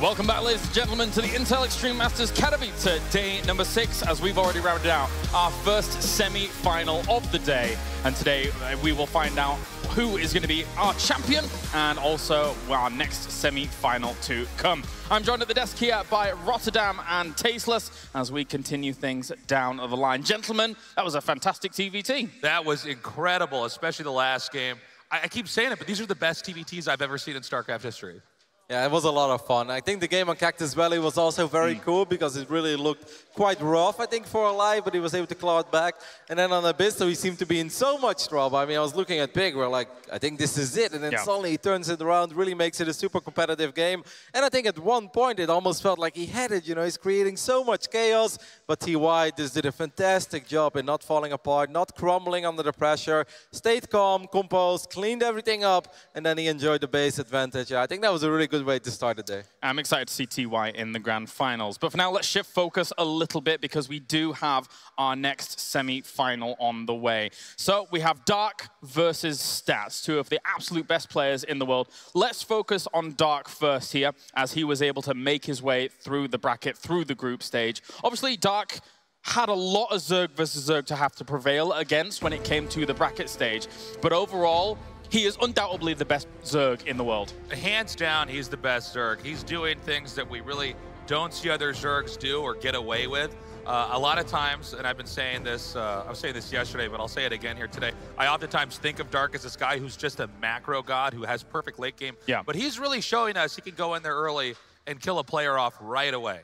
Welcome back, ladies and gentlemen, to the Intel Extreme Masters Katowice, day number 6, as we've already rounded out our first semi-final of the day. And today we will find out who is going to be our champion and also our next semi-final to come. I'm joined at the desk here by Rotterdam and Tasteless as we continue things down the line. Gentlemen, that was a fantastic TVT. That was incredible, especially the last game. I keep saying it, but these are the best TVTs I've ever seen in StarCraft history. Yeah, it was a lot of fun. I think the game on Cactus Valley was also very cool because it really looked quite rough, I think, for Alive, but he was able to claw it back. And then on Abyss, so he seemed to be in so much trouble. I mean, I was looking at Big, we're like, I think this is it. And then suddenly he turns it around, really makes it a super competitive game. And I think at one point, it almost felt like he had it. You know, he's creating so much chaos. But TY just did a fantastic job in not falling apart, not crumbling under the pressure, stayed calm, composed, cleaned everything up, and then he enjoyed the base advantage. I think that was a really good way to start the day. I'm excited to see TY in the grand finals. But for now, let's shift focus a little bit because we do have our next semi-final on the way. So we have Dark versus Stats, two of the absolute best players in the world. Let's focus on Dark first here, as he was able to make his way through the bracket, through the group stage. Obviously, Dark had a lot of Zerg versus Zerg to have to prevail against when it came to the bracket stage. But overall, he is undoubtedly the best Zerg in the world. Hands down, he's the best Zerg. He's doing things that we really don't see other Zergs do or get away with. A lot of times, and I've been saying this, I was saying this yesterday, but I'll say it again here today, I oftentimes think of Dark as this guy who's just a macro god who has perfect late game. Yeah. But he's really showing us he can go in there early and kill a player off right away.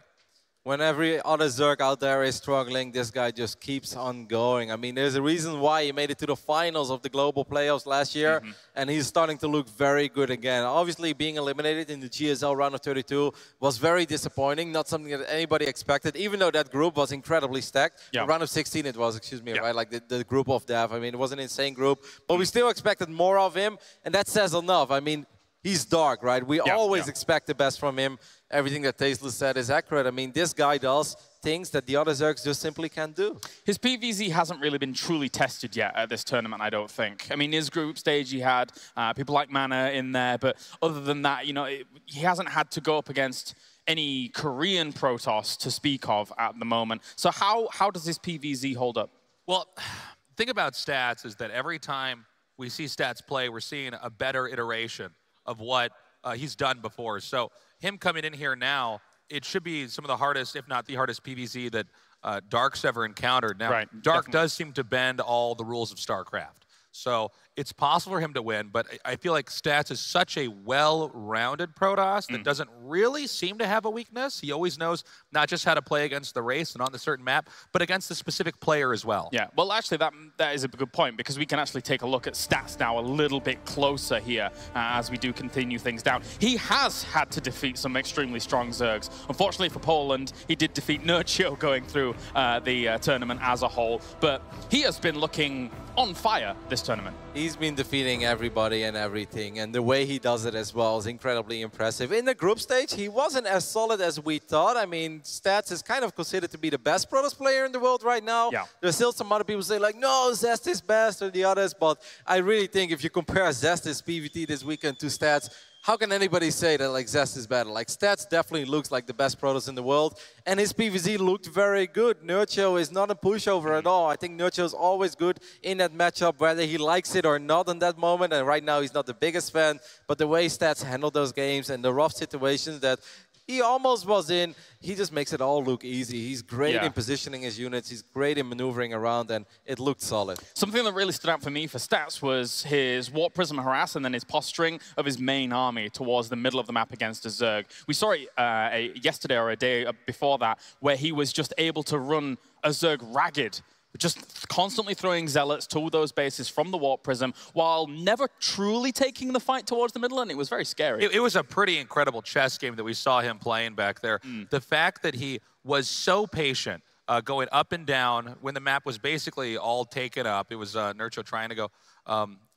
When every other Zerg out there is struggling, this guy just keeps on going. I mean, there's a reason why he made it to the finals of the global playoffs last year, and he's starting to look very good again. Obviously, being eliminated in the GSL round of 32 was very disappointing, not something that anybody expected, even though that group was incredibly stacked. The round of 16 it was, excuse me, right? Like the group of death. I mean, it was an insane group, but we still expected more of him, and that says enough. I mean, he's Dark, right? We always expect the best from him. Everything that Tasteless said is accurate. I mean, this guy does things that the other Zergs just simply can't do. His PvZ hasn't really been truly tested yet at this tournament, I don't think. I mean, his group stage, he had people like Mana in there, but other than that, you know, he hasn't had to go up against any Korean Protoss to speak of at the moment. So how does his PvZ hold up? Well, the thing about Stats is that every time we see Stats play, we're seeing a better iteration of what he's done before. So him coming in here now, it should be some of the hardest, if not the hardest PvZ that Dark's ever encountered. Now, Dark does seem to bend all the rules of StarCraft. So it's possible for him to win, but I feel like Stats is such a well-rounded Protoss that doesn't really seem to have a weakness. He always knows not just how to play against the race and on the certain map, but against the specific player as well. Yeah, well, actually, that is a good point, because we can actually take a look at Stats now a little bit closer here as we do continue things down. He has had to defeat some extremely strong Zergs. Unfortunately for Poland, he did defeat Nurchio going through the tournament as a whole, but he has been looking on fire this tournament. He's been defeating everybody and everything, and the way he does it as well is incredibly impressive. In the group stage, he wasn't as solid as we thought. I mean, Stats is kind of considered to be the best Protoss player in the world right now. There's still some other people say like, no, Zest is best or the others, but I really think if you compare Zest's PvT this weekend to Stats, how can anybody say that like Zest is better? Like Stats definitely looks like the best Protoss in the world, and his PvZ looked very good. Nurchio is not a pushover at all. I think Nurchio is always good in that matchup, whether he likes it or not in that moment. And right now he's not the biggest fan, but the way Stats handle those games and the rough situations that he almost was in, he just makes it all look easy. He's great in positioning his units. He's great in maneuvering around, and it looked solid. Something that really stood out for me for Stats was his Warp Prism Harass and then his posturing of his main army towards the middle of the map against a Zerg. We saw it yesterday or a day before that, where he was just able to run a Zerg ragged, just constantly throwing Zealots to those bases from the Warp Prism while never truly taking the fight towards the middle, and it was very scary. It was a pretty incredible chess game that we saw him playing back there. The fact that he was so patient, going up and down when the map was basically all taken up. It was Nurchio trying to go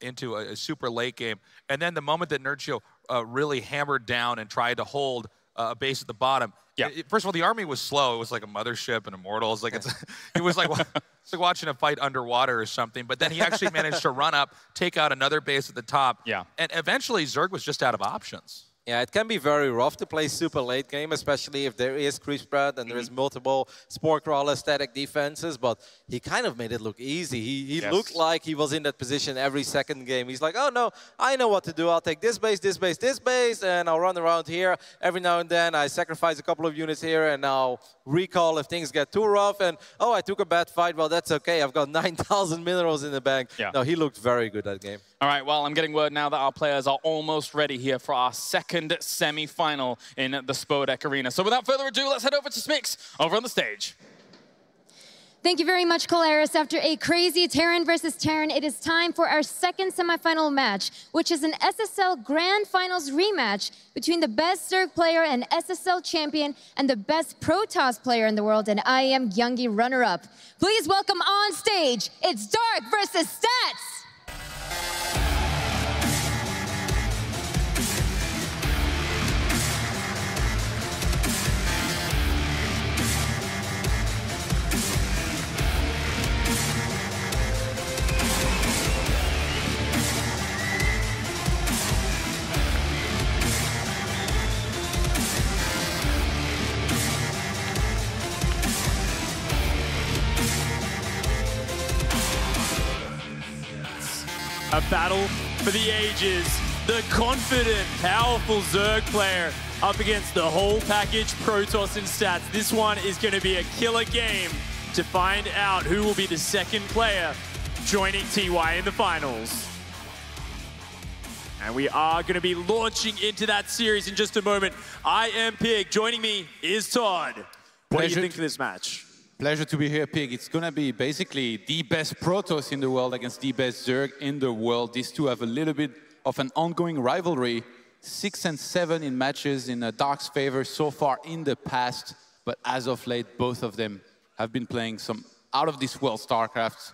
into a super late game. And then the moment that Nurchio really hammered down and tried to hold a base at the bottom, first of all, the army was slow. It was like a mothership and Immortals. Like it was like it's like watching a fight underwater or something. But then he actually managed to run up, take out another base at the top. And eventually Zerg was just out of options. Yeah, it can be very rough to play super late game, especially if there is creep spread and there is multiple spore crawler static defenses, but he kind of made it look easy. He looked like he was in that position every second game. He's like, oh no, I know what to do. I'll take this base, this base, this base, and I'll run around here. Every now and then I sacrifice a couple of units here and I'll recall if things get too rough. And oh, I took a bad fight. Well, that's okay. I've got 9,000 minerals in the bank. Yeah. No, he looked very good that game. All right, well, I'm getting word now that our players are almost ready here for our second semi-final in the Spodek Arena. So without further ado, let's head over to Smix over on the stage. Thank you very much, Colaris. After a crazy Terran versus Terran, it is time for our second semifinal match, which is an SSL Grand Finals rematch between the best Zerg player and SSL champion and the best Protoss player in the world and IEM Youngie runner-up. Please welcome on stage, it's Dark versus Stats! A battle for the ages. The confident, powerful Zerg player up against the whole package Protoss and Stats. This one is going to be a killer game to find out who will be the second player joining TY in the finals. And we are going to be launching into that series in just a moment. I am Pig. Joining me is Todd. What do you think of this match? Pleasure to be here, Pig. It's going to be basically the best Protoss in the world against the best Zerg in the world. These two have a little bit of an ongoing rivalry. 6 and 7 in matches in Dark's favor so far in the past. But as of late, both of them have been playing some out-of-this-world StarCraft.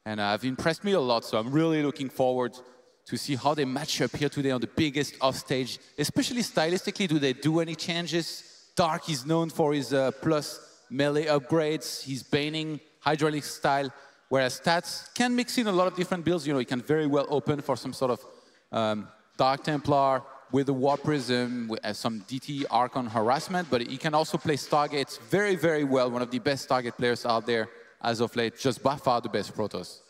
And have impressed me a lot, so I'm really looking forward to see how they match up here today on the biggest offstage. Especially stylistically, do they do any changes? Dark is known for his plus melee upgrades, he's baning hydraulic style, whereas Stats can mix in a lot of different builds. You know, he can very well open for some sort of Dark Templar with the War Prism, with some DT Archon harassment, but he can also play Stargates very, very well. One of the best Stargate players out there as of late, just by far the best Protoss.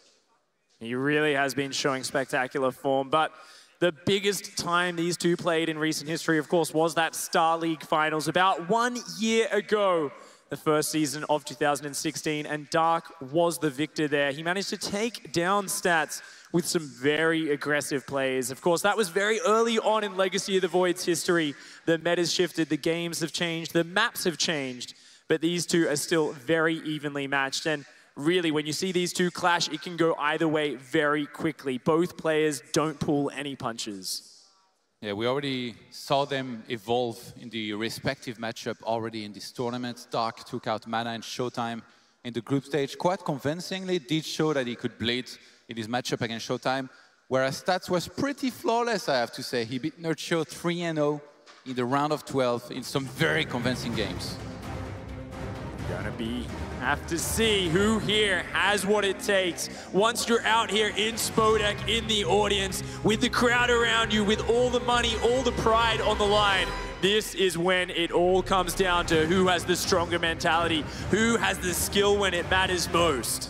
He really has been showing spectacular form, but the biggest time these two played in recent history, of course, was that Star League Finals about 1 year ago. The first season of 2016, and Dark was the victor there. He managed to take down Stats with some very aggressive plays. Of course, that was very early on in Legacy of the Void's history. The meta's shifted, the games have changed, the maps have changed, but these two are still very evenly matched. And really, when you see these two clash, it can go either way very quickly. Both players don't pull any punches. Yeah, we already saw them evolve in the respective matchup already in this tournament. Dark took out Mana and Showtime in the group stage. Quite convincingly, did show that he could bleed in his matchup against Showtime, whereas Stats was pretty flawless, I have to say. He beat Nerdshot 3-0 in the round of 12 in some very convincing games. Have to see who here has what it takes. Once you're out here in Spodek, in the audience, with the crowd around you, with all the money, all the pride on the line, this is when it all comes down to who has the stronger mentality, who has the skill when it matters most.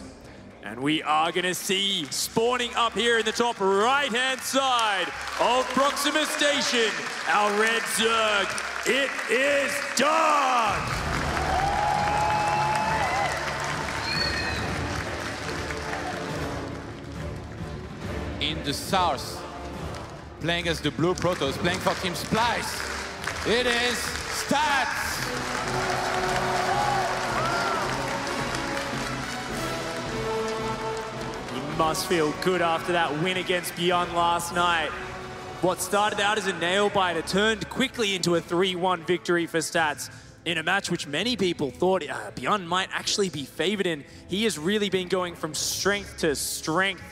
And we are gonna see, spawning up here in the top right-hand side of Proxima Station, our red Zerg. It is Dark! In the south, playing as the blue Protoss, playing for Team Splice, it is Stats! He must feel good after that win against Beyond last night. What started out as a nail-biter turned quickly into a 3-1 victory for Stats in a match which many people thought Beyond might actually be favored in. He has really been going from strength to strength.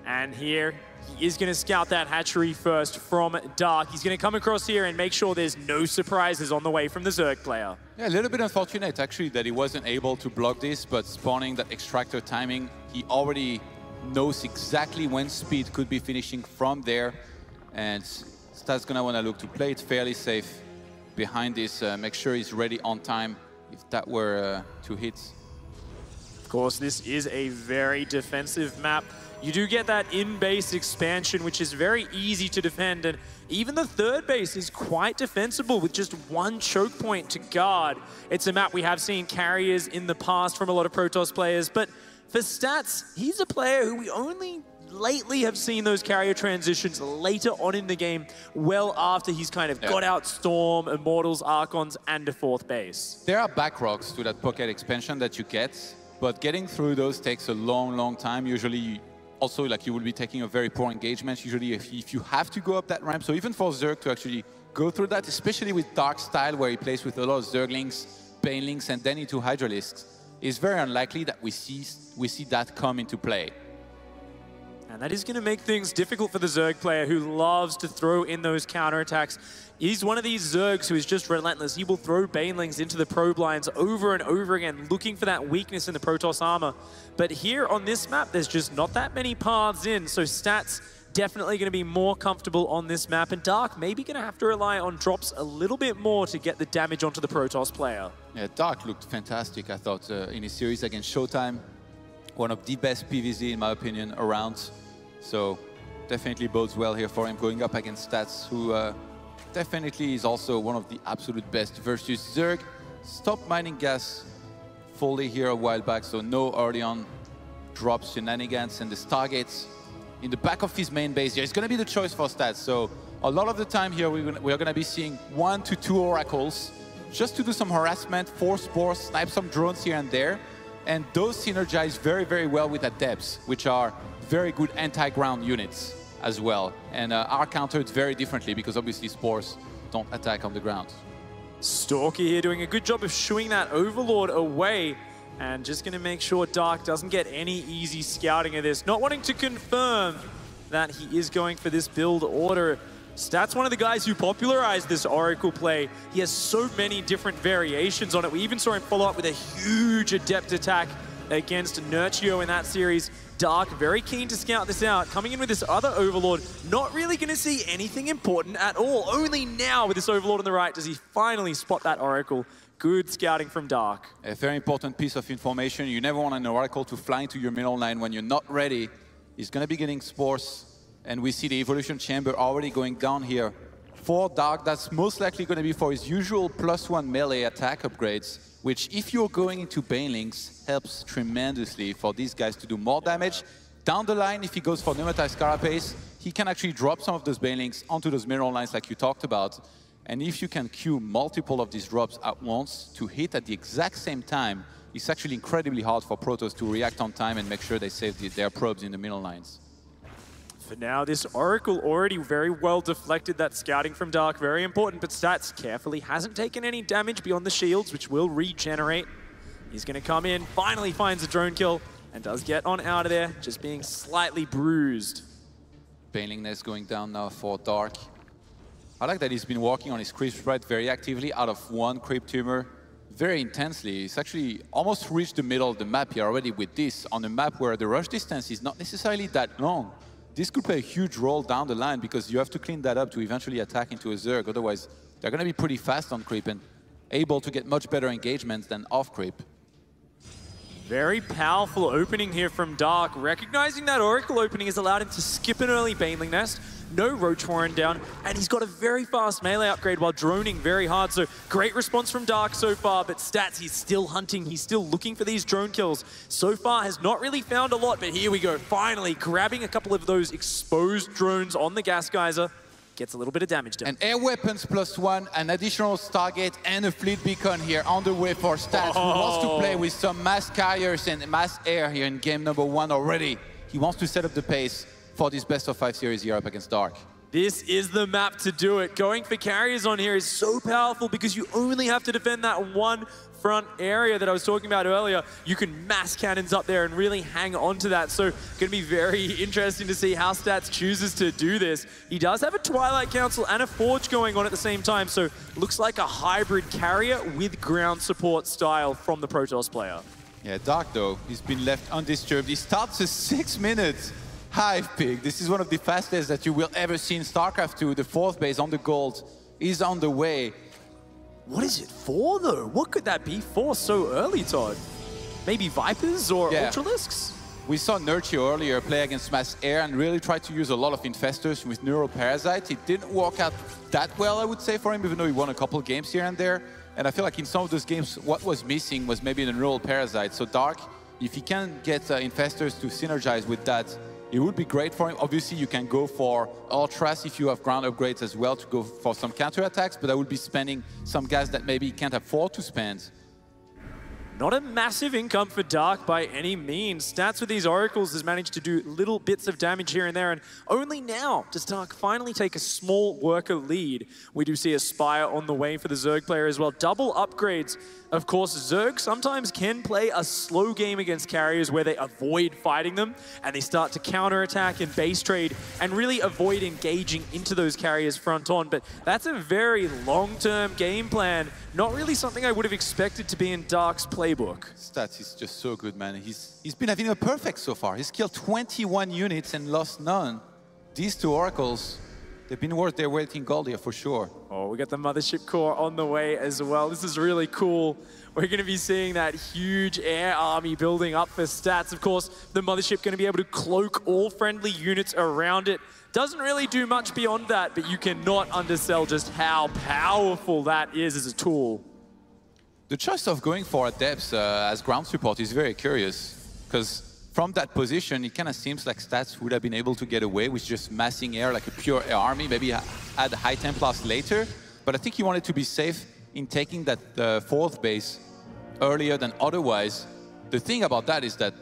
And here, he is going to scout that hatchery first from Dark. He's going to come across here and make sure there's no surprises on the way from the Zerg player. Yeah, a little bit unfortunate, actually, that he wasn't able to block this, but spawning that extractor timing, he already knows exactly when Speed could be finishing from there. And Stats gonna wanna look to play it fairly safe behind this, make sure he's ready on time if that were to hit. Of course, this is a very defensive map. You do get that in-base expansion, which is very easy to defend, and even the third base is quite defensible with just one choke point to guard. It's a map we have seen carriers in the past from a lot of Protoss players, but for Stats, he's a player who we only lately have seen those carrier transitions later on in the game, well after he's kind of got out Storm, Immortals, Archons, and a fourth base. There are backrocks to that pocket expansion that you get, but getting through those takes a long, long time. Usually, also, like, you will be taking a very poor engagement, usually if you have to go up that ramp. So even for Zerg to actually go through that, especially with Dark style, where he plays with a lot of Zerglings, Banelings, and then into Hydralisks, is very unlikely that we see that come into play. And that is going to make things difficult for the Zerg player who loves to throw in those counterattacks. He's one of these Zergs who is just relentless. He will throw Banelings into the probe lines over and over again, looking for that weakness in the Protoss armor. But here on this map, there's just not that many paths in, so Stats definitely going to be more comfortable on this map, and Dark maybe going to have to rely on drops a little bit more to get the damage onto the Protoss player. Yeah, Dark looked fantastic, I thought, in his series against Showtime. One of the best PvZ, in my opinion, around. So definitely bodes well here for him going up against Stats, who definitely is also one of the absolute best versus Zerg. Stopped mining gas fully here a while back, so no early on drop shenanigans, and the Stargates in the back of his main base here. It's going to be the choice for Stats. So a lot of the time here, we're going to be seeing 1 to 2 Oracles just to do some harassment, force spores, snipe some drones here and there. And those synergize very, very well with Adepts, which are very good anti-ground units as well, and are countered very differently because obviously spores don't attack on the ground. Stalker here doing a good job of shooing that Overlord away, and just going to make sure Dark doesn't get any easy scouting of this. Not wanting to confirm that he is going for this build order. Stats one of the guys who popularized this Oracle play. He has so many different variations on it. We even saw him follow up with a huge Adept attack against Nurtio in that series. Dark, very keen to scout this out. Coming in with this other Overlord, not really going to see anything important at all. Only now with this Overlord on the right does he finally spot that Oracle. Good scouting from Dark. A very important piece of information. You never want an Oracle to fly into your middle line when you're not ready. He's going to be getting spores, and we see the Evolution Chamber already going down here. For Dark, that's most likely going to be for his usual +1 melee attack upgrades, which, if you're going into Banelings, helps tremendously for these guys to do more damage. Down the line, if he goes for Pneumatized Carapace, he can actually drop some of those Banelings onto those mineral lines like you talked about. And if you can queue multiple of these drops at once to hit at the exact same time, it's actually incredibly hard for Protoss to react on time and make sure they save their probes in the middle lines. For now, this Oracle already very well deflected that scouting from Dark. Very important, but Stats carefully hasn't taken any damage beyond the shields, which will regenerate. He's going to come in, finally finds a drone kill, and does get on out of there, just being slightly bruised. Baneling Nest going down now for Dark. I like that he's been working on his creep spread very actively out of one creep tumor very intensely. He's actually almost reached the middle of the map here already with this, on a map where the rush distance is not necessarily that long. This could play a huge role down the line because you have to clean that up to eventually attack into a Zerg. Otherwise, they're going to be pretty fast on creep and able to get much better engagements than off creep. Very powerful opening here from Dark. Recognizing that Oracle opening has allowed him to skip an early Baneling Nest. No Roach Warren down, and he's got a very fast melee upgrade while droning very hard. So great response from Dark so far, but Stats, he's still hunting. He's still looking for these drone kills. So far has not really found a lot, but here we go. Finally grabbing a couple of those exposed drones on the gas geyser. Gets a little bit of damage done. And air weapons +1, an additional Stargate, and a fleet beacon here on the way for Stats, who wants to play with some mass carriers and mass air here in game number 1 already. He wants to set up the pace for this best-of-5 series here up against Dark. This is the map to do it. Going for carriers on here is so powerful because you only have to defend that one front area that I was talking about earlier. You can mass cannons up there and really hang on to that. So going to be very interesting to see how Stats chooses to do this. He does have a Twilight Council and a Forge going on at the same time. So looks like a hybrid carrier with ground support style from the Protoss player. Yeah, Dark though, he's been left undisturbed. He starts a 6 minutes Hive Pig. This is one of the fastest that you will ever see in StarCraft II. The 4th base on the gold is on the way. What is it for, though? What could that be for so early, Todd? Maybe Vipers or Ultralisks? We saw Nurture earlier play against Mass Air and really try to use a lot of Infestors with Neural Parasite. It didn't work out that well, I would say, for him, even though he won a couple of games here and there. And I feel like in some of those games, what was missing was maybe the Neural Parasite. So Dark, if he can get Infestors to synergize with that, it would be great for him. Obviously, you can go for Ultras if you have ground upgrades as well to go for some counterattacks, but I would be spending some gas that maybe he can't afford to spend. Not a massive income for Dark by any means. Stats with these Oracles has managed to do little bits of damage here and there, and only now does Dark finally take a small worker lead. We do see a Spire on the way for the Zerg player as well. Double upgrades. Of course, Zerg sometimes can play a slow game against carriers where they avoid fighting them and they start to counterattack and base trade and really avoid engaging into those carriers front on. But that's a very long-term game plan. Not really something I would have expected to be in Dark's playbook. Stats is just so good, man. He's been having a perfect so far. He's killed 21 units and lost none. These two Oracles, they've been worth their weight in gold here for sure. Oh, we got the Mothership Core on the way as well. This is really cool. We're going to be seeing that huge air army building up for Stats. Of course, the Mothership going to be able to cloak all friendly units around it. Doesn't really do much beyond that, but you cannot undersell just how powerful that is as a tool. The choice of going for Adepts as ground support is very curious, because from that position, it kind of seems like Stats would have been able to get away with just massing air like a pure air army, maybe add High Templars later. But I think he wanted to be safe in taking that 4th base earlier than otherwise. The thing about that is that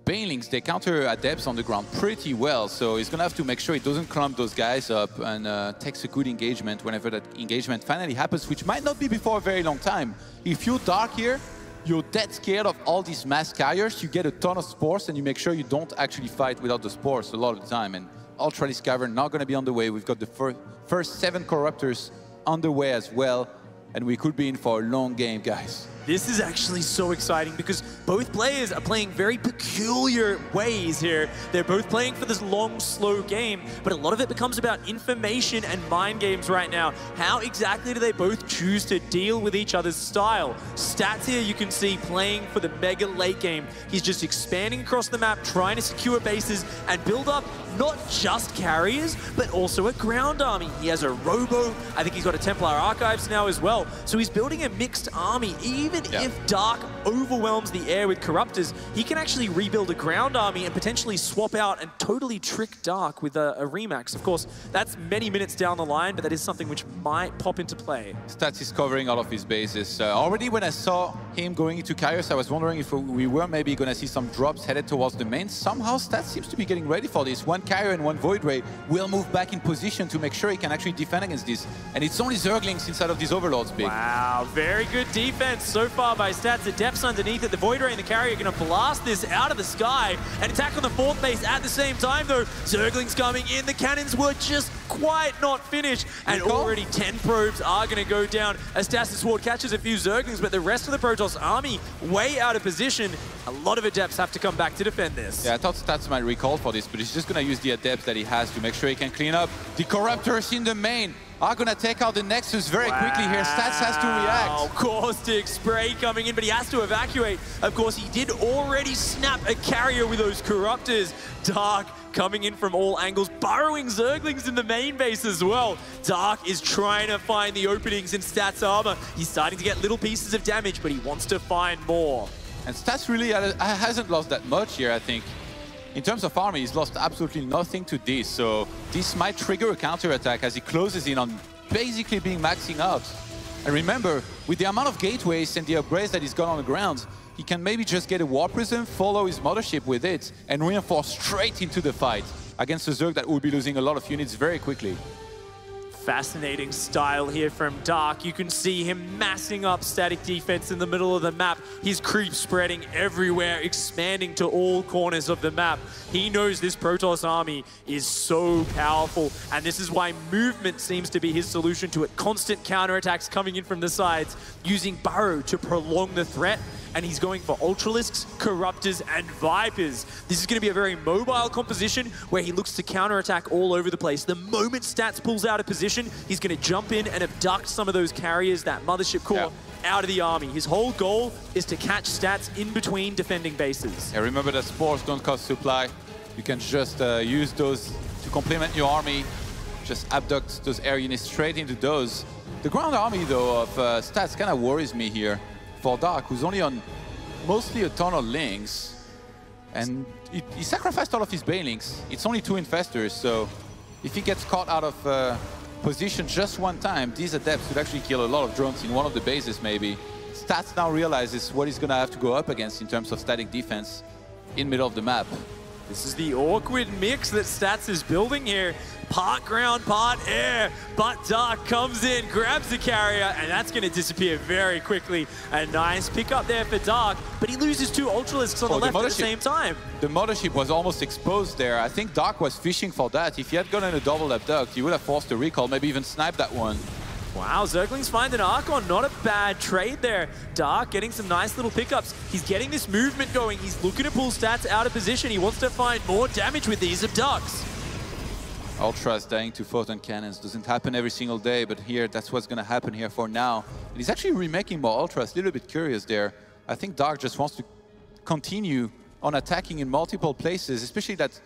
Banelings, they counter Adepts on the ground pretty well, so he's going to have to make sure he doesn't clump those guys up and takes a good engagement whenever that engagement finally happens, which might not be before a very long time. If you're Dark here, you're dead scared of all these mass carriers, you get a ton of spores and you make sure you don't actually fight without the spores a lot of the time. And Ultralisk Cavern not going to be on the way. We've got the first 7 Corruptors on the way as well, and we could be in for a long game, guys. This is actually so exciting because both players are playing very peculiar ways here. They're both playing for this long, slow game, but a lot of it becomes about information and mind games right now. How exactly do they both choose to deal with each other's style? Stats here you can see playing for the mega late game. He's just expanding across the map, trying to secure bases and build up not just carriers, but also a ground army. He has a Robo. I think he's got a Templar Archives now as well. So he's building a mixed army. Even if Dark overwhelms the air with Corruptors, he can actually rebuild a ground army and potentially swap out and totally trick Dark with a Remax. Of course, that's many minutes down the line, but that is something which might pop into play. Stats is covering all of his bases. Already when I saw him going into carriers, I was wondering if we were maybe going to see some drops headed towards the main. Somehow Stats seems to be getting ready for this. One carrier and one Void Ray will move back in position to make sure he can actually defend against this. And it's only Zerglings inside of these Overlords, Big. Wow, very good defense so far by Stats. The depths underneath it, the Void Ray and the carrier are going to blast this out of the sky and attack on the 4th base at the same time, though. Zerglings coming in. The cannons were just quite not finished, and already 10 probes are going to go down as Stats' Sword catches a few Zerglings, but the rest of the Protoss army way out of position. A lot of Adepts have to come back to defend this. Yeah, I thought Stats might recall for this, but he's just going to use the Adepts that he has to make sure he can clean up. The Corruptors in the main are going to take out the Nexus very quickly here. Stats has to react. Caustic Spray coming in, but he has to evacuate. Of course, he did already snap a carrier with those Corruptors. Dark coming in from all angles, burrowing Zerglings in the main base as well. Dark is trying to find the openings in Stats' armor. He's starting to get little pieces of damage, but he wants to find more. And Stats really hasn't lost that much here, I think. In terms of army, he's lost absolutely nothing to this, so this might trigger a counterattack as he closes in on basically being maxing out. And remember, with the amount of gateways and the upgrades that he's got on the ground, he can maybe just get a War Prism, follow his Mothership with it, and reinforce straight into the fight against a Zerg that will be losing a lot of units very quickly. Fascinating style here from Dark. You can see him massing up static defense in the middle of the map. His creep spreading everywhere, expanding to all corners of the map. He knows this Protoss army is so powerful, and this is why movement seems to be his solution to it. Constant counterattacks coming in from the sides, using Burrow to prolong the threat. and he's going for Ultralisks, Corruptors, and Vipers. This is going to be a very mobile composition where he looks to counterattack all over the place. The moment Stats pulls out of position, he's going to jump in and abduct some of those carriers, that Mothership Core, out of the army. His whole goal is to catch Stats in between defending bases. Yeah, remember that spores don't cost supply. You can just use those to complement your army. Just abduct those air units straight into those. The ground army, though, of Stats kind of worries me here for Dark, who's only on mostly a ton of links. And he sacrificed all of his Banelings. It's only 2 Infestors, so if he gets caught out of position just one time, these Adepts could actually kill a lot of drones in one of the bases, maybe. Stats now realizes what he's going to have to go up against in terms of static defense in middle of the map. This is the awkward mix that Stats is building here. Part ground, part air, but Dark comes in, grabs the carrier, and that's going to disappear very quickly. A nice pickup there for Dark, but he loses 2 Ultralisks on the left at the same time. The Mothership was almost exposed there. I think Dark was fishing for that. If he had gotten a double abduct, he would have forced a recall, maybe even sniped that one. Wow, Zerglings find an Archon. Not a bad trade there. Dark getting some nice little pickups. He's getting this movement going. He's looking to pull Stats out of position. He wants to find more damage with these abducts. Ultras dying to photon cannons doesn't happen every single day, but here, that's what's going to happen here for now. And he's actually remaking more Ultras. A little bit curious there. I think Dark just wants to continue on attacking in multiple places, especially that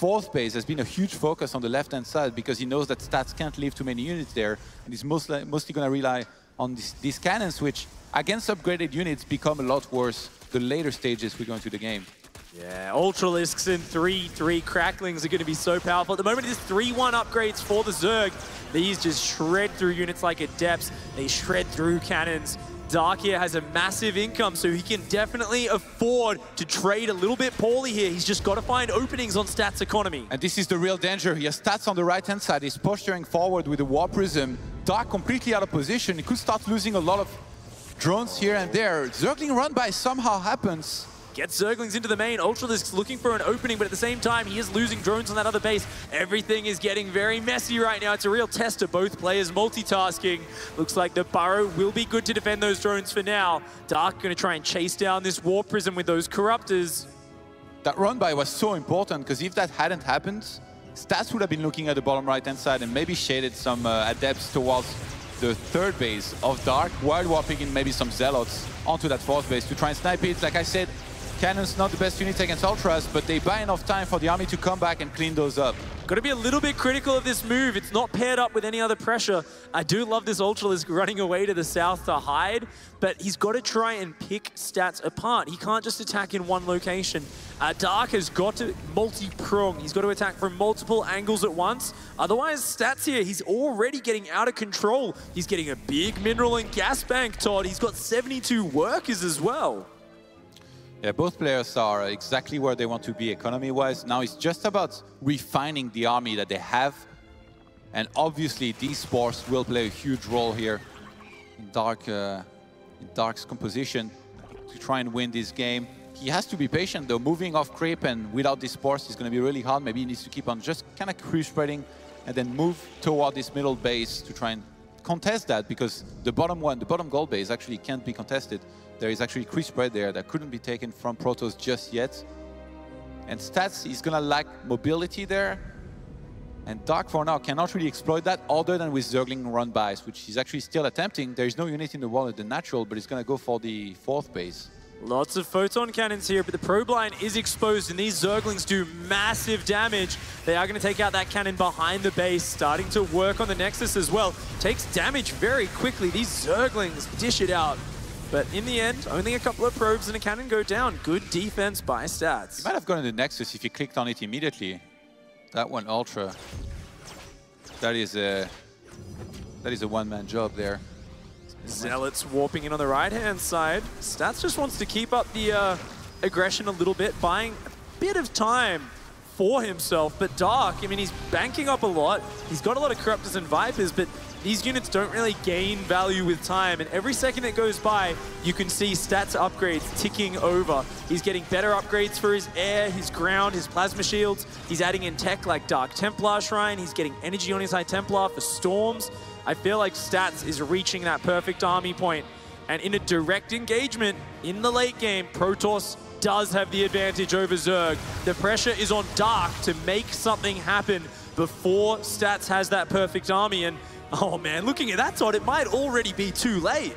4th base has been a huge focus on the left-hand side because he knows that Stats can't leave too many units there, and he's mostly going to rely on these cannons, which against upgraded units become a lot worse the later stages we go into the game. Yeah, Ultralisks and 3-3 Cracklings are going to be so powerful. At the moment, it is 3-1 upgrades for the Zerg. These just shred through units like Adepts. They shred through cannons. Dark here has a massive income, so he can definitely afford to trade a little bit poorly here. He's just got to find openings on Stats economy. And this is the real danger. He has Stats on the right-hand side. He's posturing forward with the War Prism. Dark completely out of position. He could start losing a lot of drones here and there. Zergling run-by somehow happens. Gets Zerglings into the main. Ultralisks looking for an opening, but at the same time, he is losing drones on that other base. Everything is getting very messy right now. It's a real test of both players multitasking. Looks like the Burrow will be good to defend those drones for now. Dark going to try and chase down this War Prism with those Corruptors. That run-by was so important, because if that hadn't happened, Stats would have been looking at the bottom right-hand side and maybe shaded some Adepts towards the 3rd base of Dark, while warping in maybe some Zealots onto that 4th base to try and snipe it. Like I said, Cannon's not the best unit against Ultras, but they buy enough time for the army to come back and clean those up. Got to be a little bit critical of this move. It's not paired up with any other pressure. I do love this Ultralisk running away to the south to hide, but he's got to try and pick Stats apart. He can't just attack in one location. Dark has got to multi-prong. He's got to attack from multiple angles at once. Otherwise, Stats here, he's already getting out of control. He's getting a big mineral and gas bank, Todd. He's got 72 workers as well. Yeah, both players are exactly where they want to be economy-wise. Now it's just about refining the army that they have. And obviously, these spores will play a huge role here in Dark's composition to try and win this game. He has to be patient, though. Moving off creep and without these spores is going to be really hard. Maybe he needs to keep on just kind of creep spreading and then move toward this middle base to try and contest that, because the bottom gold base actually can't be contested. There is actually creep spread there that couldn't be taken from Protoss just yet. And Stats is going to lack mobility there. And Dark for now cannot really exploit that other than with Zergling run-bys, which he's actually still attempting. There is no unit in the wall at the natural, but he's going to go for the 4th base. Lots of photon cannons here, but the probe line is exposed, and these Zerglings do massive damage. They are going to take out that cannon behind the base, starting to work on the Nexus as well. Takes damage very quickly. These Zerglings dish it out. But in the end, only a couple of probes and a cannon go down. Good defense by Stats. You might have gotten the Nexus if you clicked on it immediately. That one Ultra. That is a one-man job there. Zealots warping in on the right-hand side. Stats just wants to keep up the aggression a little bit, buying a bit of time for himself. But Dark, I mean, he's banking up a lot. He's got a lot of Corruptors and Vipers, but these units don't really gain value with time. And every second that goes by, you can see Stats upgrades ticking over. He's getting better upgrades for his air, his ground, his plasma shields. He's adding in tech like Dark Templar Shrine. He's getting energy on his High Templar for storms. I feel like Stats is reaching that perfect army point. And in a direct engagement in the late game, Protoss does have the advantage over Zerg. The pressure is on Dark to make something happen before Stats has that perfect army. And oh man, looking at that, Todd, it might already be too late.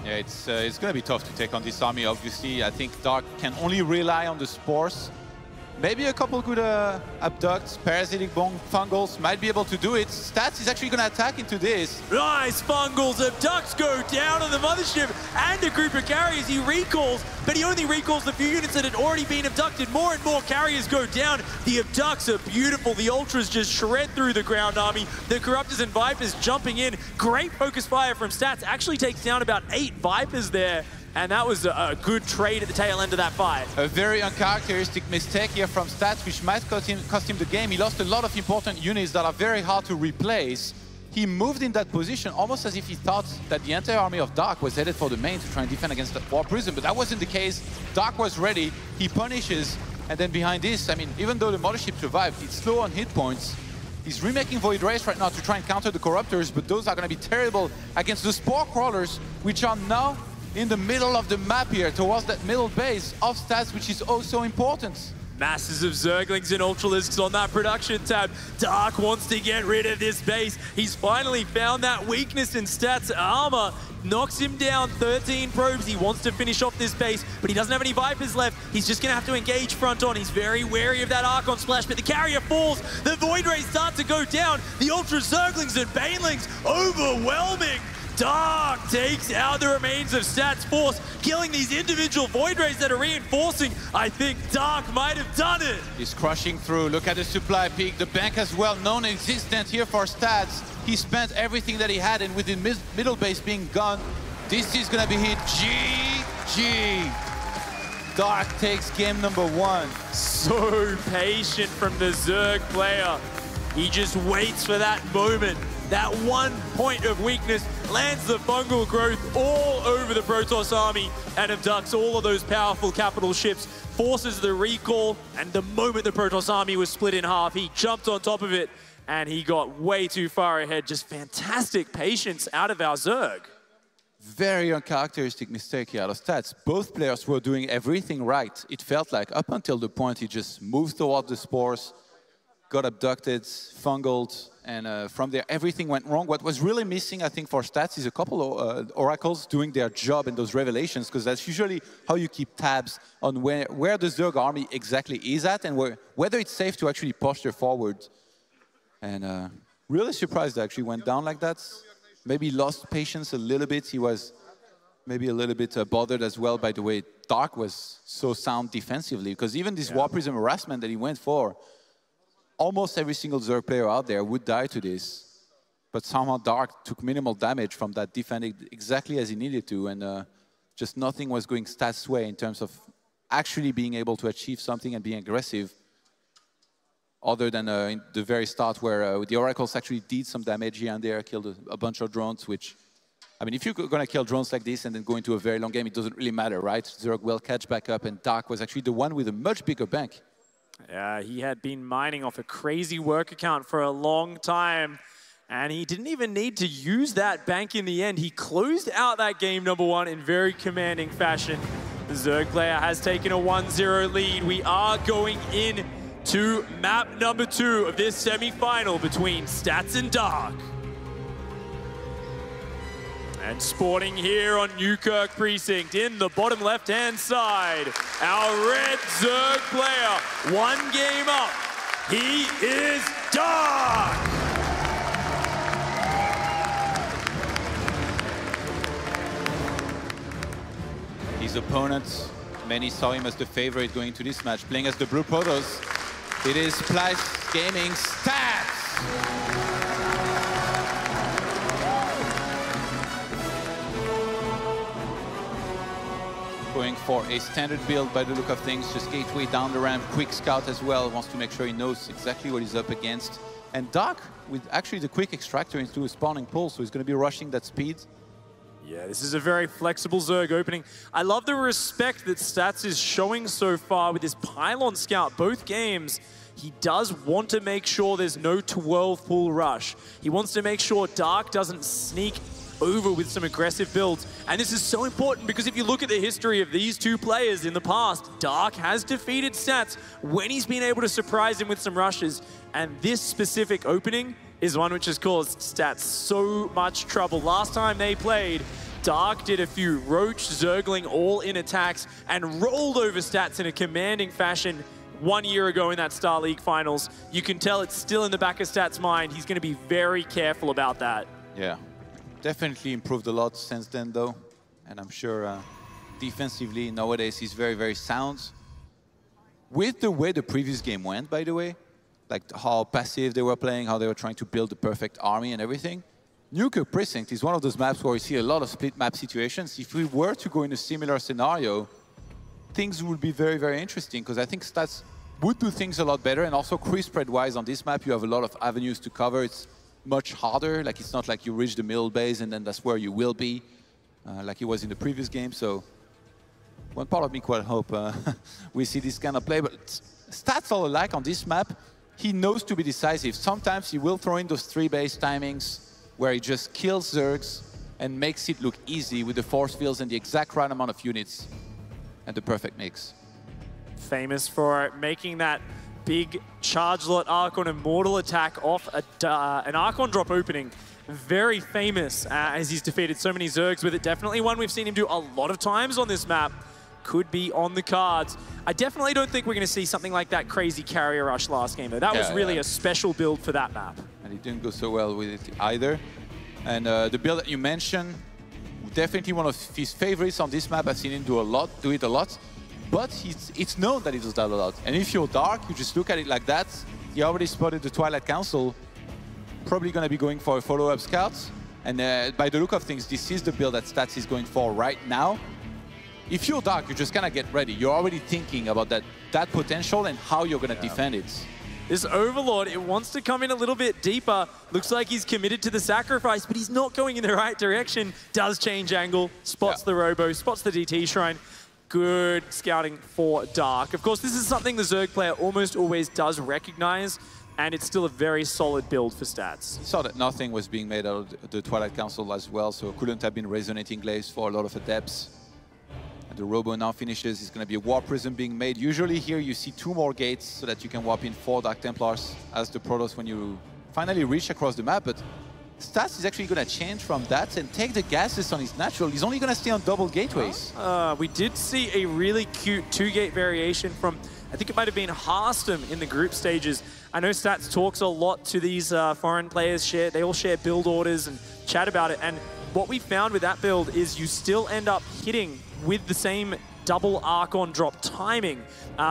Yeah, it's going to be tough to take on this army, obviously. I think Dark can only rely on the spores. Maybe a couple good abducts, parasitic bomb, fungals might be able to do it. Stats is actually going to attack into this. Nice fungals, abducts go down on the mothership and a group of carriers. He recalls, but he only recalls the few units that had already been abducted. More and more carriers go down. The abducts are beautiful. The ultras just shred through the ground army. The Corruptors and Vipers jumping in. Great focus fire from Stats. Actually takes down about 8 Vipers there. And that was a good trade at the tail end of that fight. A very uncharacteristic mistake here from Stats, which might cost him the game. He lost a lot of important units that are very hard to replace. He moved in that position almost as if he thought that the entire army of Dark was headed for the main to try and defend against the War Prison, but that wasn't the case. Dark was ready, he punishes, and then behind this, I mean, even though the mothership survived, it's slow on hit points. He's remaking Void Race right now to try and counter the Corruptors, but those are going to be terrible against the Spore Crawlers, which are now in the middle of the map here, towards that middle base of Stats, which is also important. Masses of Zerglings and Ultralisks on that production tab. Dark wants to get rid of this base. He's finally found that weakness in Stats' armor. Knocks him down, 13 probes. He wants to finish off this base, but he doesn't have any Vipers left. He's just going to have to engage front on. He's very wary of that Archon splash, but the carrier falls. The Void Rays start to go down. The Ultra Zerglings and Banelings overwhelming. Dark takes out the remains of Stats' force, killing these individual Void Rays that are reinforcing. I think Dark might have done it. He's crushing through. Look at the supply peak. The bank as well, non-existent here for Stats. He spent everything that he had, and with the middle base being gone, this is going to be hit. GG. Dark takes game number 1. So patient from the Zerg player. He just waits for that moment. That one point of weakness lands the fungal growth all over the Protoss army and abducts all of those powerful capital ships, forces the recall, and the moment the Protoss army was split in half, he jumped on top of it and he got way too far ahead. Just fantastic patience out of our Zerg. Very uncharacteristic mistake here out of Stats. Both players were doing everything right. It felt like up until the point he just moved towards the spores, got abducted, fungaled, and from there everything went wrong. What was really missing, I think, for Stats is a couple of oracles doing their job in those revelations, because that's usually how you keep tabs on where the Zerg army exactly is at and whether it's safe to actually posture forward. And really surprised that actually went down like that. Maybe lost patience a little bit. He was maybe a little bit bothered as well by the way Dark was so sound defensively, because even this War Prism harassment that he went for, almost every single Zerg player out there would die to this, but somehow Dark took minimal damage from that, defending exactly as he needed to, and just nothing was going Stats' way in terms of actually being able to achieve something and being aggressive, other than in the very start where the Oracles actually did some damage here and there, killed a bunch of drones, which, I mean, if you're going to kill drones like this and then go into a very long game, it doesn't really matter, right? Zerg will catch back up, and Dark was actually the one with a much bigger bank. Yeah, he had been mining off a crazy work account for a long time, and he didn't even need to use that bank in the end. He closed out that game number 1 in very commanding fashion. The Zerg player has taken a 1-0 lead. We are going in to map number 2 of this semi-final between Stats and Dark. And spawning here on Newkirk Precinct in the bottom left-hand side, our red Zerg player, 1 game up. He is Dark! His opponents, many saw him as the favorite going into this match, playing as the Blue Protoss. It is Splice Gaming Stats! Going for a standard build by the look of things, just gateway down the ramp, quick scout as well, wants to make sure he knows exactly what he's up against. And Dark with actually the quick extractor into a spawning pool, so he's going to be rushing that speed. Yeah, this is a very flexible Zerg opening. I love the respect that Stats is showing so far with his pylon scout both games. He does want to make sure there's no 12 pool rush. He wants to make sure Dark doesn't sneak over with some aggressive builds. And this is so important because if you look at the history of these two players in the past, Dark has defeated Stats when he's been able to surprise him with some rushes. And this specific opening is one which has caused Stats so much trouble. Last time they played, Dark did a few Roach, Zergling, all-in attacks and rolled over Stats in a commanding fashion 1 year ago in that Star League Finals. You can tell it's still in the back of Stats' mind. He's going to be very careful about that. Yeah, definitely improved a lot since then, though. And I'm sure defensively, nowadays, he's very, very sound. With the way the previous game went, by the way, like how passive they were playing, how they were trying to build the perfect army and everything, Nuclear Precinct is one of those maps where we see a lot of split map situations. If we were to go in a similar scenario, things would be very, very interesting because I think Stats would do things a lot better. And also creep spread-wise on this map, you have a lot of avenues to cover. It's much harder. Like it's not like you reach the middle base and then that's where you will be, like it was in the previous game. So one part of me quite hope we see this kind of play. But Stats all alike on this map, he knows to be decisive. Sometimes he will throw in those 3 base timings where he just kills Zergs and makes it look easy with the force fields and the exact right amount of units. And the perfect mix. Famous for making that big charge lot Archon Immortal attack off an Archon drop opening. Very famous as he's defeated so many Zergs with it. Definitely one we've seen him do a lot of times on this map. Could be on the cards. I definitely don't think we're going to see something like that crazy carrier rush last game, though. That was really a special build for that map. And he didn't go so well with it either. And the build that you mentioned, definitely one of his favorites on this map. I've seen him do it a lot, but it's known that he does that a lot. And if you're Dark, you just look at it like that. He already spotted the Twilight Council, probably going to be going for a follow-up scout. And by the look of things, this is the build that Stats is going for right now. If you're Dark, you just kind of get ready. You're already thinking about that potential and how you're going to defend it. This Overlord, it wants to come in a little bit deeper. Looks like he's committed to the sacrifice, but he's not going in the right direction. Does change angle, spots the Robo, spots the DT Shrine. Good scouting for Dark. Of course, this is something the Zerg player almost always does recognize, and it's still a very solid build for Stats. Saw that nothing was being made out of the Twilight Council as well, so couldn't have been resonating glaives for a lot of Adepts. The Robo now finishes. It's going to be a Warp Prism being made. Usually here you see 2 more gates so that you can warp in 4 Dark Templars as the Protoss when you finally reach across the map. But Stats is actually going to change from that and take the gases on his natural. He's only going to stay on double gateways. We did see a really cute 2-gate variation from, I think it might have been Harstem in the group stages. I know Stats talks a lot to these foreign players. They all share build orders and chat about it. And what we found with that build is you still end up hitting with the same double Archon drop timing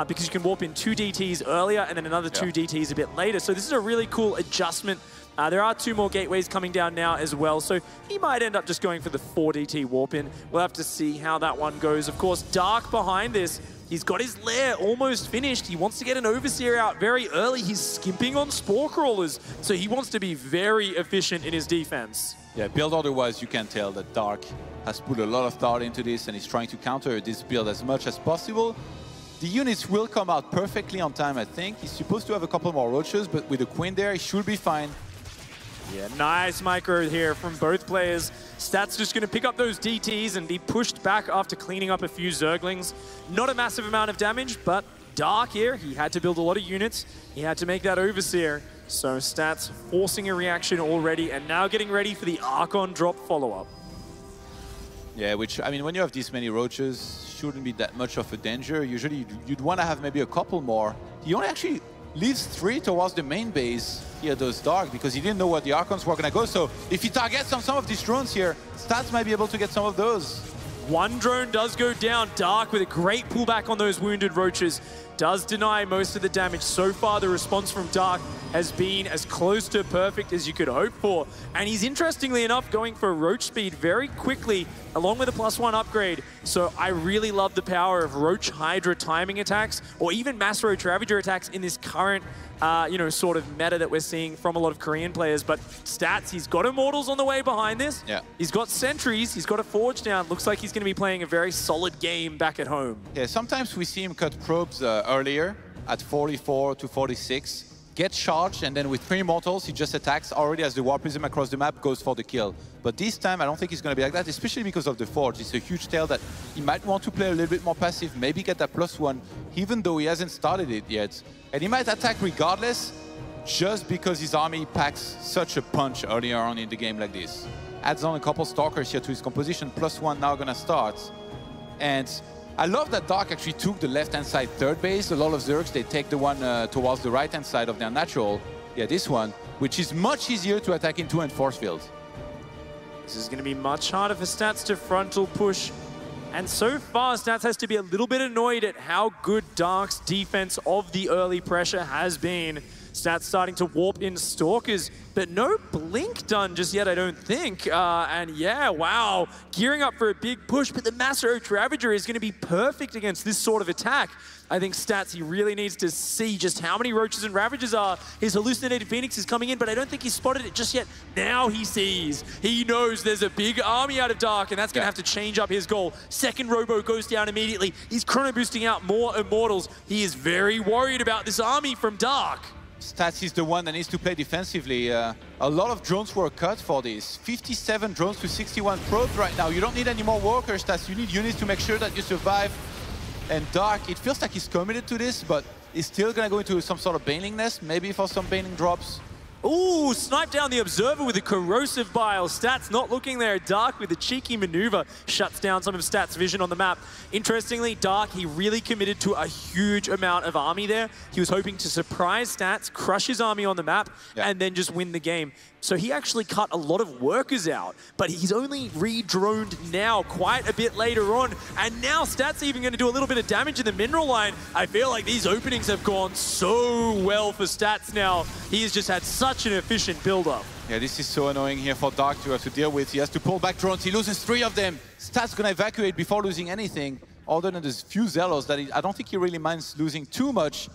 because you can warp in 2 DTs earlier and then another 2 DTs a bit later. So this is a really cool adjustment. There are 2 more gateways coming down now as well, so he might end up just going for the 4 DT warp in. We'll have to see how that one goes. Of course, Dark behind this, he's got his lair almost finished. He wants to get an Overseer out very early. He's skimping on Spore Crawlers, so he wants to be very efficient in his defense. Yeah, build order-wise, you can tell that Dark has put a lot of thought into this and is trying to counter this build as much as possible. The units will come out perfectly on time, I think. He's supposed to have a couple more roaches, but with the Queen there, he should be fine. Yeah, nice micro here from both players. Stats just going to pick up those DTs and be pushed back after cleaning up a few Zerglings. Not a massive amount of damage, but Dark here, he had to build a lot of units. He had to make that Overseer. So Stats forcing a reaction already and now getting ready for the Archon drop follow-up. Yeah, which, I mean, when you have this many roaches, shouldn't be that much of a danger. Usually you'd want to have maybe a couple more. He only actually leaves 3 towards the main base here, those Dark, because he didn't know where the Archons were going to go. So if he targets on some of these drones here, Stats might be able to get some of those. 1 drone does go down. Dark with a great pullback on those wounded roaches. Does deny most of the damage. So far, the response from Dark has been as close to perfect as you could hope for. And he's, interestingly enough, going for roach speed very quickly, along with a +1 upgrade. So I really love the power of Roach Hydra timing attacks, or even Mass Roach Ravager attacks in this current sort of meta that we're seeing from a lot of Korean players. But Stats, he's got Immortals on the way behind this. Yeah. He's got Sentries, he's got a Forge down. Looks like he's going to be playing a very solid game back at home. Yeah, sometimes we see him cut probes earlier at 44 to 46. get charged, and then with 3 Immortals, he just attacks already as the War Prism across the map, goes for the kill. But this time, I don't think he's going to be like that, especially because of the Forge. It's a huge tale that he might want to play a little bit more passive, maybe get that +1, even though he hasn't started it yet. And he might attack regardless, just because his army packs such a punch earlier on in the game like this. Adds on a couple Stalkers here to his composition, +1 now going to start. And I love that Dark actually took the left-hand side third base. A lot of Zergs, they take the one towards the right-hand side of their natural. Yeah, this one, which is much easier to attack into and force field. This is going to be much harder for Stats to frontal push. And so far, Stats has to be a little bit annoyed at how good Dark's defense of the early pressure has been. Stats starting to warp in Stalkers, but no blink done just yet, I don't think. And yeah, wow, gearing up for a big push, but the Master Oak Ravager is going to be perfect against this sort of attack. I think Stats, he really needs to see just how many Roaches and Ravagers are. His Hallucinated Phoenix is coming in, but I don't think he's spotted it just yet. Now he sees. He knows there's a big army out of Dark, and that's going to have to change up his goal. Second Robo goes down immediately. He's chrono boosting out more Immortals. He is very worried about this army from Dark. Stats is the one that needs to play defensively. A lot of drones were cut for this. 57 drones to 61 probes right now. You don't need any more workers, Stats. You need units to make sure that you survive. And Dark, it feels like he's committed to this, but he's still going to go into some sort of Baneling nest, maybe for some Baneling drops. Ooh, snipe down the Observer with a Corrosive Bile. Stats not looking there. Dark with a cheeky maneuver shuts down some of Stats' vision on the map. Interestingly, Dark, he really committed to a huge amount of army there. He was hoping to surprise Stats, crush his army on the map, and then just win the game. So he actually cut a lot of workers out, but he's only re-droned now quite a bit later on. And now Stats even going to do a little bit of damage in the mineral line. I feel like these openings have gone so well for Stats now. He has just had such an efficient build-up. Yeah, this is so annoying here for Dark to have to deal with. He has to pull back drones. He loses 3 of them. Stats going to evacuate before losing anything, other than these few Zealots that I don't think he really minds losing too much.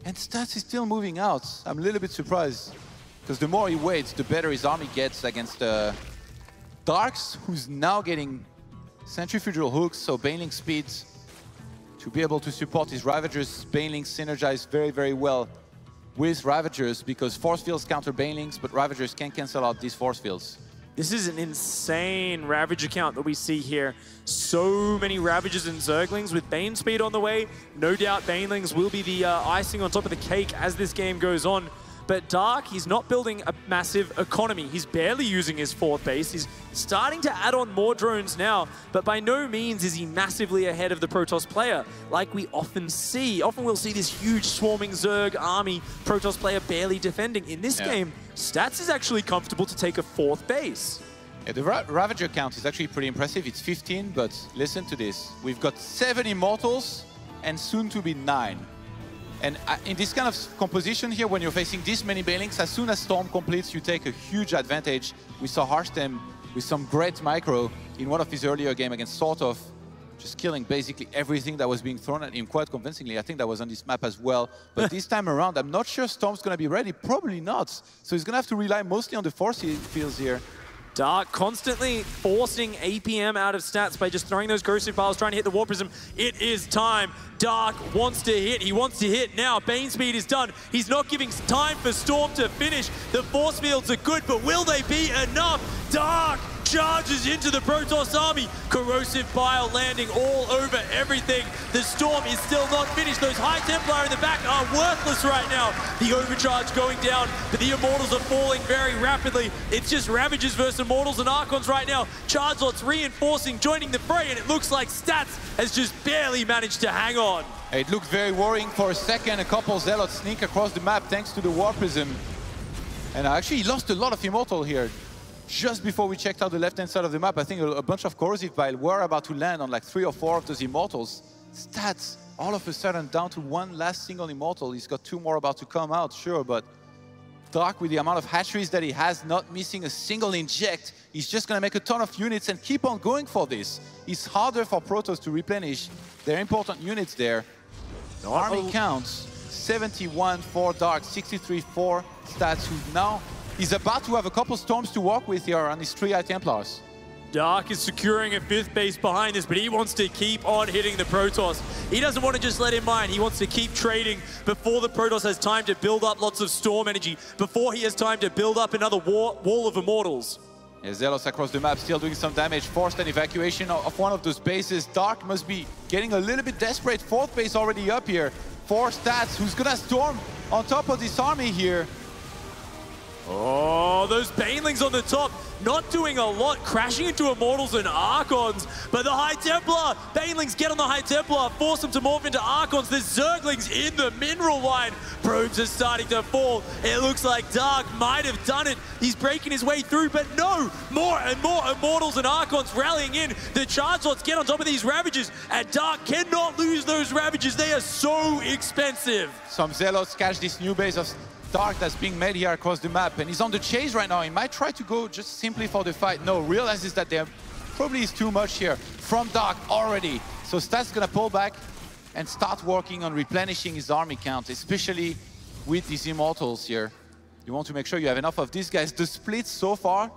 And Stats is still moving out. I'm a little bit surprised, because the more he waits, the better his army gets against Darks, who's now getting Centrifugal Hooks, so Baneling speeds, to be able to support his Ravagers. Banelings synergize very, very well with Ravagers, because Force Fields counter Banelings, but Ravagers can cancel out these Force Fields. This is an insane Ravager count that we see here. So many Ravagers and Zerglings with Bane speed on the way. No doubt Banelings will be the icing on top of the cake as this game goes on. But Dark, he's not building a massive economy. He's barely using his 4th base. He's starting to add on more drones now, but by no means is he massively ahead of the Protoss player, like we often see. Often we'll see this huge swarming Zerg army, Protoss player barely defending. In this game, Stats is actually comfortable to take a 4th base. Yeah, the Ravager count is actually pretty impressive. It's 15, but listen to this. We've got 7 Immortals and soon to be 9. And in this kind of composition here, when you're facing this many Banelings, as soon as Storm completes, you take a huge advantage. We saw Harstem with some great micro in one of his earlier games against Sortov, just killing basically everything that was being thrown at him quite convincingly. I think that was on this map as well. But this time around, I'm not sure Storm's going to be ready. Probably not. So he's going to have to rely mostly on the force fields here. Dark constantly forcing APM out of Stats by just throwing those corrosive piles, trying to hit the War Prism. It is time. Dark wants to hit. He wants to hit now. Bane speed is done. He's not giving time for Storm to finish. The force fields are good, but will they be enough? Dark charges into the Protoss army. Corrosive bile landing all over everything. The Storm is still not finished. Those High Templar in the back are worthless right now. The overcharge going down, but the Immortals are falling very rapidly. It's just Ravagers versus Immortals and Archons right now. Charizard's reinforcing, joining the fray, and it looks like Stats has just barely managed to hang on. It looked very worrying for a second. A couple Zealots sneak across the map thanks to the War Prism. And actually, he lost a lot of Immortal here. Just before we checked out the left-hand side of the map, I think a bunch of Corrosive Bile were about to land on like 3 or 4 of those Immortals. Stats, all of a sudden, down to 1 last single Immortal. He's got 2 more about to come out, sure, but Dark, with the amount of hatcheries that he has, not missing a single inject, he's just going to make a ton of units and keep on going for this. It's harder for Protoss to replenish their important units there. The army counts 71 for Dark, 63 for Stats, who now he's about to have a couple Storms to walk with here on his 3 High Templars. Dark is securing a 5th base behind this, but he wants to keep on hitting the Protoss. He doesn't want to just let him mine. He wants to keep trading before the Protoss has time to build up lots of storm energy, before he has time to build up another wall of Immortals. Yeah, Zelos across the map still doing some damage. Forced an evacuation of one of those bases. Dark must be getting a little bit desperate. 4th base already up here. 4 stats. Who's gonna storm on top of this army here? Oh, those Banelings on the top, not doing a lot, crashing into Immortals and Archons. But the High Templar, Banelings get on the High Templar, force them to morph into Archons. There's Zerglings in the mineral line. Probes are starting to fall. It looks like Dark might have done it. He's breaking his way through, but no, more and more Immortals and Archons rallying in. The charge lots get on top of these Ravages, and Dark cannot lose those Ravages. They are so expensive. Some Zealots catch this new base of Dark that's being made here across the map, and he's on the chase right now. He might try to go just simply for the fight. No, realizes that there probably is too much here from Dark already. So Stats gonna pull back and start working on replenishing his army count, especially with these Immortals here. You want to make sure you have enough of these guys. The split so far,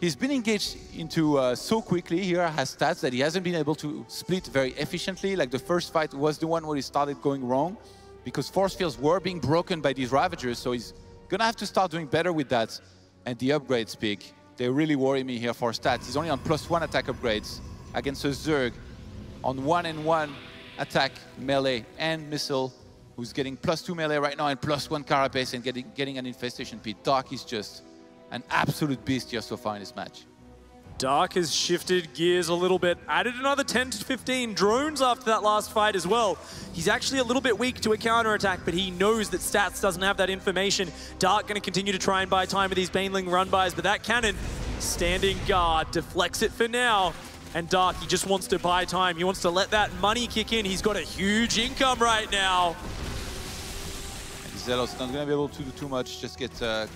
he's been engaged into so quickly here, has Stats that he hasn't been able to split very efficiently. Like the first fight was the one where he started going wrong, because force fields were being broken by these Ravagers, so he's gonna have to start doing better with that. And the upgrades big. They really worry me here for Stats. He's only on +1 attack upgrades against a Zerg on 1-and-1 attack, melee, and missile, who's getting +2 melee right now and +1 carapace and getting an infestation pit. Dark is just an absolute beast here so far in this match. Dark has shifted gears a little bit, added another 10 to 15 drones after that last fight as well. He's actually a little bit weak to a counterattack, but he knows that Stats doesn't have that information. Dark going to continue to try and buy time with these Baneling run-bys, but that cannon, standing guard, deflects it for now. And Dark, he just wants to buy time. He wants to let that money kick in. He's got a huge income right now. And Zelos not going to be able to do too much, just get 2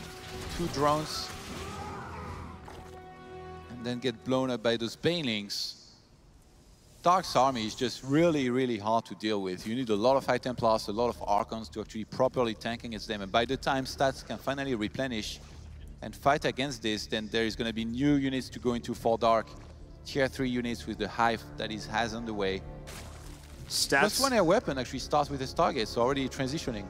drones. Then get blown up by those Banelings. Dark's army is just really, really hard to deal with. You need a lot of High Templars, a lot of Archons to actually properly tank against them. And by the time Stats can finally replenish and fight against this, then there is going to be new units to go into for Dark. Tier 3 units with the Hive that he has on the way. Stats. +1 air weapon actually starts with his target, so already transitioning.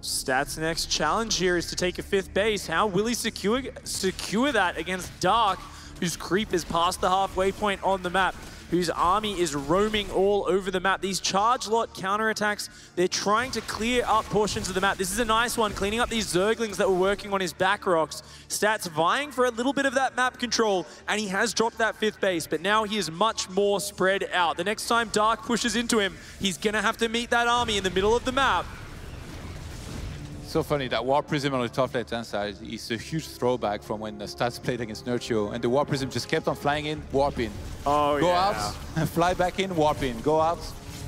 Stats' next challenge here is to take a 5th base. How will he secure that against Dark, whose creep is past the halfway point on the map, whose army is roaming all over the map? These charge lot counterattacks, they're trying to clear up portions of the map. This is a nice one, cleaning up these Zerglings that were working on his back rocks. Stats vying for a little bit of that map control, and he has dropped that 5th base, but now he is much more spread out. The next time Dark pushes into him, he's gonna have to meet that army in the middle of the map. So funny, that War Prism on the top left-hand side is a huge throwback from when the Stats played against Nurtio, and the War Prism just kept on flying in, warp in. Oh, Go out, fly back in, warp in. Go out,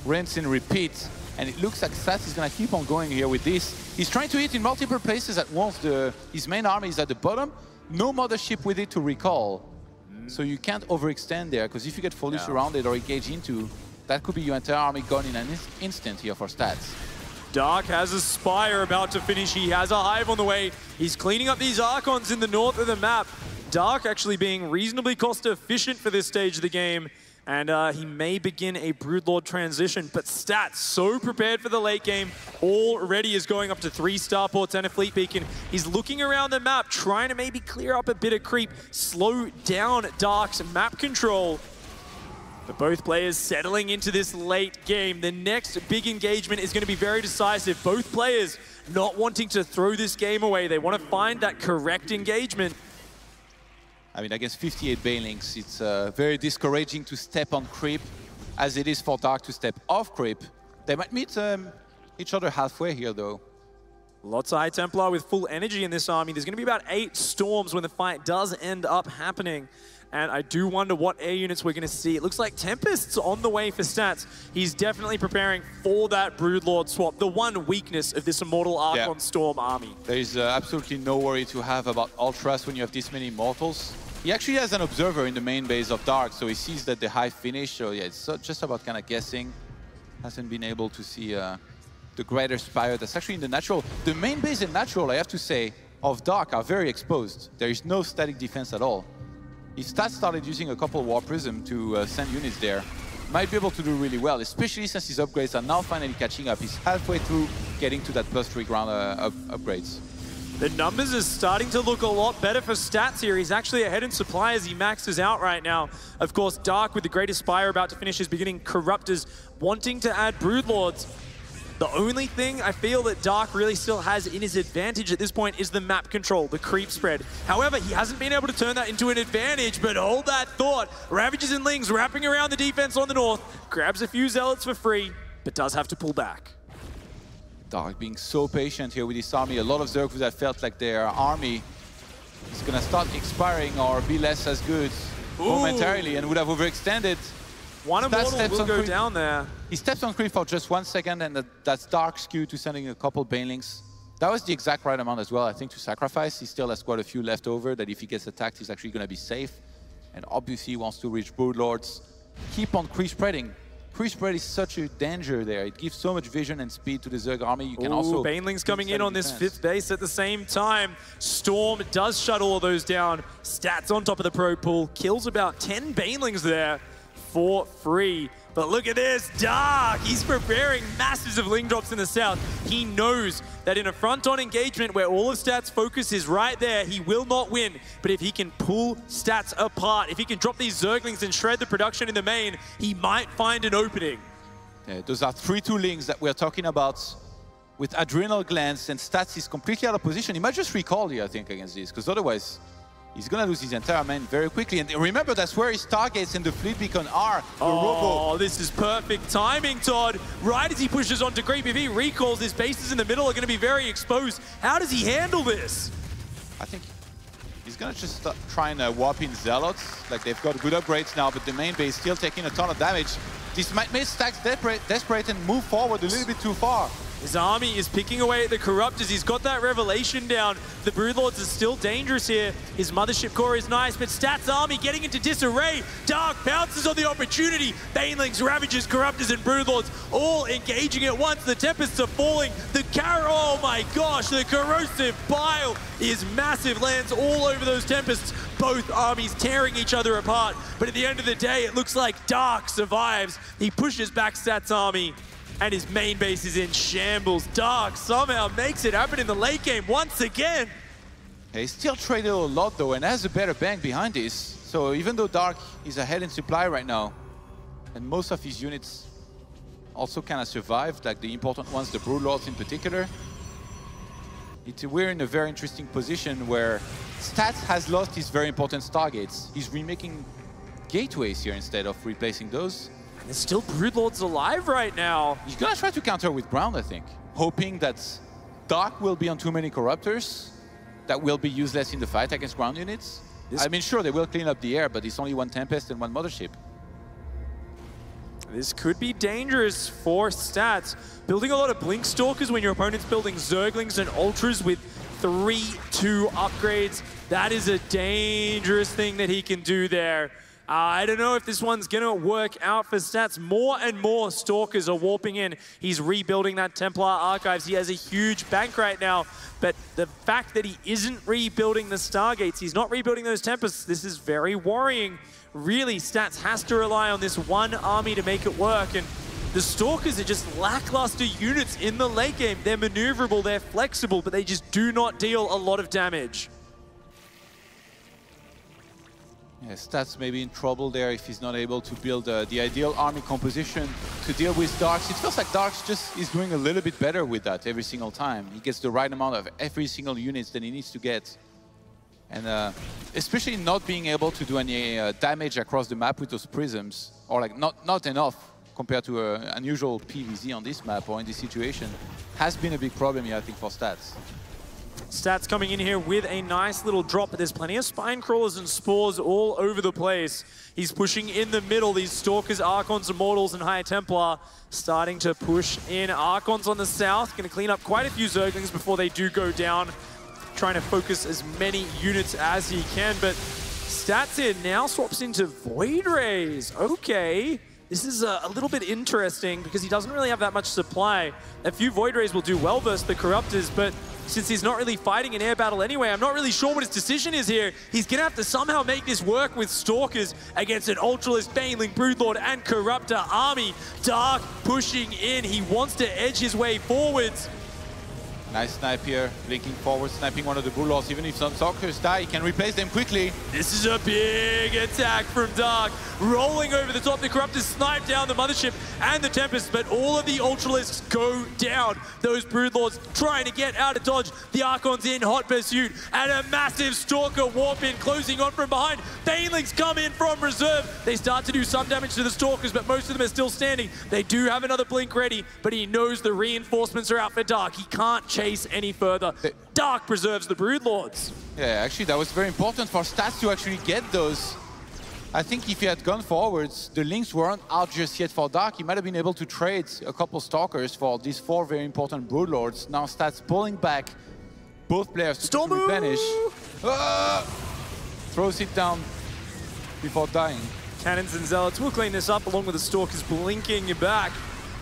rinse and repeat. And it looks like Stats is going to keep on going here with this. He's trying to hit in multiple places at once. His main army is at the bottom, no mothership with it to recall. So you can't overextend there, because if you get fully surrounded or engaged into, that could be your entire army gone in an instant here for Stats. Dark has a Spire about to finish. He has a Hive on the way. He's cleaning up these Archons in the north of the map. Dark actually being reasonably cost efficient for this stage of the game. And he may begin a Broodlord transition, but Stats so prepared for the late game. Already is going up to 3 starports and a fleet beacon. He's looking around the map, trying to maybe clear up a bit of creep, slow down Dark's map control. But both players settling into this late game. The next big engagement is going to be very decisive. Both players not wanting to throw this game away. They want to find that correct engagement. I mean, against 58 Banelings, it's very discouraging to step on creep, as it is for Dark to step off creep. They might meet each other halfway here, though. Lots of High Templar with full energy in this army. There's going to be about 8 storms when the fight does end up happening. And I do wonder what air units we're going to see. It looks like Tempest's on the way for Stats. He's definitely preparing for that Broodlord swap, the one weakness of this Immortal Archon Storm army. There is absolutely no worry to have about Ultras when you have this many Immortals. He actually has an observer in the main base of Dark, so he sees that the Hive finish. So yeah, it's just about kind of guessing. Hasn't been able to see the Greater Spire that's actually in the natural. The main base and natural, I have to say, of Dark are very exposed. There is no static defense at all. if Stats started using a couple War Prism to send units there, might be able to do really well, especially since his upgrades are now finally catching up. He's halfway through getting to that +3 ground upgrades. The numbers are starting to look a lot better for Stats here. He's actually ahead in supply as he maxes out right now. Of course, Dark with the Great Aspire about to finish his beginning, Corruptors wanting to add Broodlords. The only thing I feel that Dark really still has in his advantage at this point is the map control, the creep spread. However, he hasn't been able to turn that into an advantage, but hold that thought. Ravages and Lings wrapping around the defense on the north, grabs a few Zealots for free, but does have to pull back. Dark being so patient here with his army. A lot of Zerg that felt like their army is going to start expiring or be less as good momentarily and would have overextended. One Immortal will go down there. He steps on creep for just 1 second, and that's Dark skew to sending a couple Banelings. That was the exact right amount as well, I think, to sacrifice. He still has quite a few left over that if he gets attacked, he's actually going to be safe. And obviously he wants to reach Broodlords. Keep on creep spreading. Creep spread is such a danger there. It gives so much vision and speed to the Zerg army. You can also Banelings coming in on this 5th base at the same time. Storm does shut all of those down. Stats on top of the pro pool. Kills about 10 Banelings there for free. But look at this, Dark! He's preparing masses of Ling drops in the south. He knows that in a front-on engagement where all of Stats' focus is right there, he will not win. But if he can pull Stats apart, if he can drop these Zerglings and shred the production in the main, he might find an opening. Yeah, those are 3-2 Lings that we're talking about with Adrenal Glands, and Stats is completely out of position. He might just recall here, I think, against this, because otherwise he's going to lose his entire main very quickly. And remember, that's where his targets in the Fleet Beacon are. Oh, this is perfect timing, Todd. Right as he pushes onto Creep, if he recalls, his bases in the middle are going to be very exposed. How does he handle this? I think he's going to just try and warp in Zealots. Like, they've got good upgrades now, but the main base still taking a ton of damage. This might make Stacks desperate and move forward a little bit too far. His army is picking away at the Corruptors. He's got that Revelation down. The Broodlords are still dangerous here. His Mothership Core is nice, but Stats' army getting into disarray. Dark pounces on the opportunity. Banelings, Ravagers, Corruptors, and Broodlords all engaging at once. The Tempests are falling. Oh my gosh, the Corrosive Bile is massive. Lands all over those Tempests. Both armies tearing each other apart. But at the end of the day, it looks like Dark survives. He pushes back Stats' army, and his main base is in shambles. Dark somehow makes it happen in the late game once again. Yeah, he's still traded a lot though, and has a better bank behind this. So even though Dark is ahead in supply right now, and most of his units also kind of survived, like the important ones, the Broodlords in particular, we're in a very interesting position where Stats has lost his very important Stargates. He's remaking gateways here instead of replacing those. There's still Broodlords alive right now. He's gonna try to counter with ground, I think, hoping that Dark will be on too many Corruptors that will be useless in the fight against ground units. I mean, sure, they will clean up the air, but it's only one Tempest and one Mothership. This could be dangerous for Stats. Building a lot of Blink Stalkers when your opponent's building Zerglings and Ultras with 3-2 upgrades, that is a dangerous thing that he can do there. I don't know if this one's going to work out for Stats. More and more Stalkers are warping in. He's rebuilding that Templar Archives. He has a huge bank right now. But the fact that he isn't rebuilding the Stargates, he's not rebuilding those Tempests, this is very worrying. Really, Stats has to rely on this one army to make it work. And the Stalkers are just lackluster units in the late game. They're maneuverable, they're flexible, but they just do not deal a lot of damage. Yeah, Stats may be in trouble there if he's not able to build the ideal army composition to deal with Darks. It feels like Darks just is doing a little bit better with that every single time. He gets the right amount of every single units that he needs to get. And especially not being able to do any damage across the map with those prisms, or like not enough compared to an unusual PvZ on this map or in this situation, has been a big problem here, I think, for Stats. Stats coming in here with a nice little drop, but there's plenty of Spine Crawlers and Spores all over the place. He's pushing in the middle, these Stalkers, Archons, Immortals, and High Templar starting to push in. Archons on the south, going to clean up quite a few Zerglings before they do go down, trying to focus as many units as he can, but Stats here now swaps into Void Rays. Okay. This is a little bit interesting because he doesn't really have that much supply. A few Void Rays will do well versus the Corruptors, but since he's not really fighting an air battle anyway, I'm not really sure what his decision is here. He's going to have to somehow make this work with Stalkers against an Ultralist, Baneling, Broodlord, and Corruptor army. Dark pushing in. He wants to edge his way forwards. Nice snipe here, blinking forward, sniping one of the Bulldogs. Even if some Stalkers die, he can replace them quickly. This is a big attack from Dark. Rolling over the top, the Corruptors snipe down the Mothership and the Tempest, but all of the Ultralisks go down. Those Broodlords trying to get out of dodge. The Archon's in hot pursuit, and a massive Stalker warp in, closing on from behind. Banelings come in from reserve. They start to do some damage to the Stalkers, but most of them are still standing. They do have another blink ready, but he knows the reinforcements are out for Dark. He can't chase any further. Dark preserves the Broodlords. Yeah, actually that was very important for Stats to actually get those. I think if he had gone forwards, the links weren't out just yet for Dark. He might have been able to trade a couple Stalkers for these 4 very important Broodlords. Now Stats pulling back both players to replenish. Throws it down before dying. Cannons and Zealots will clean this up along with the Stalkers blinking back.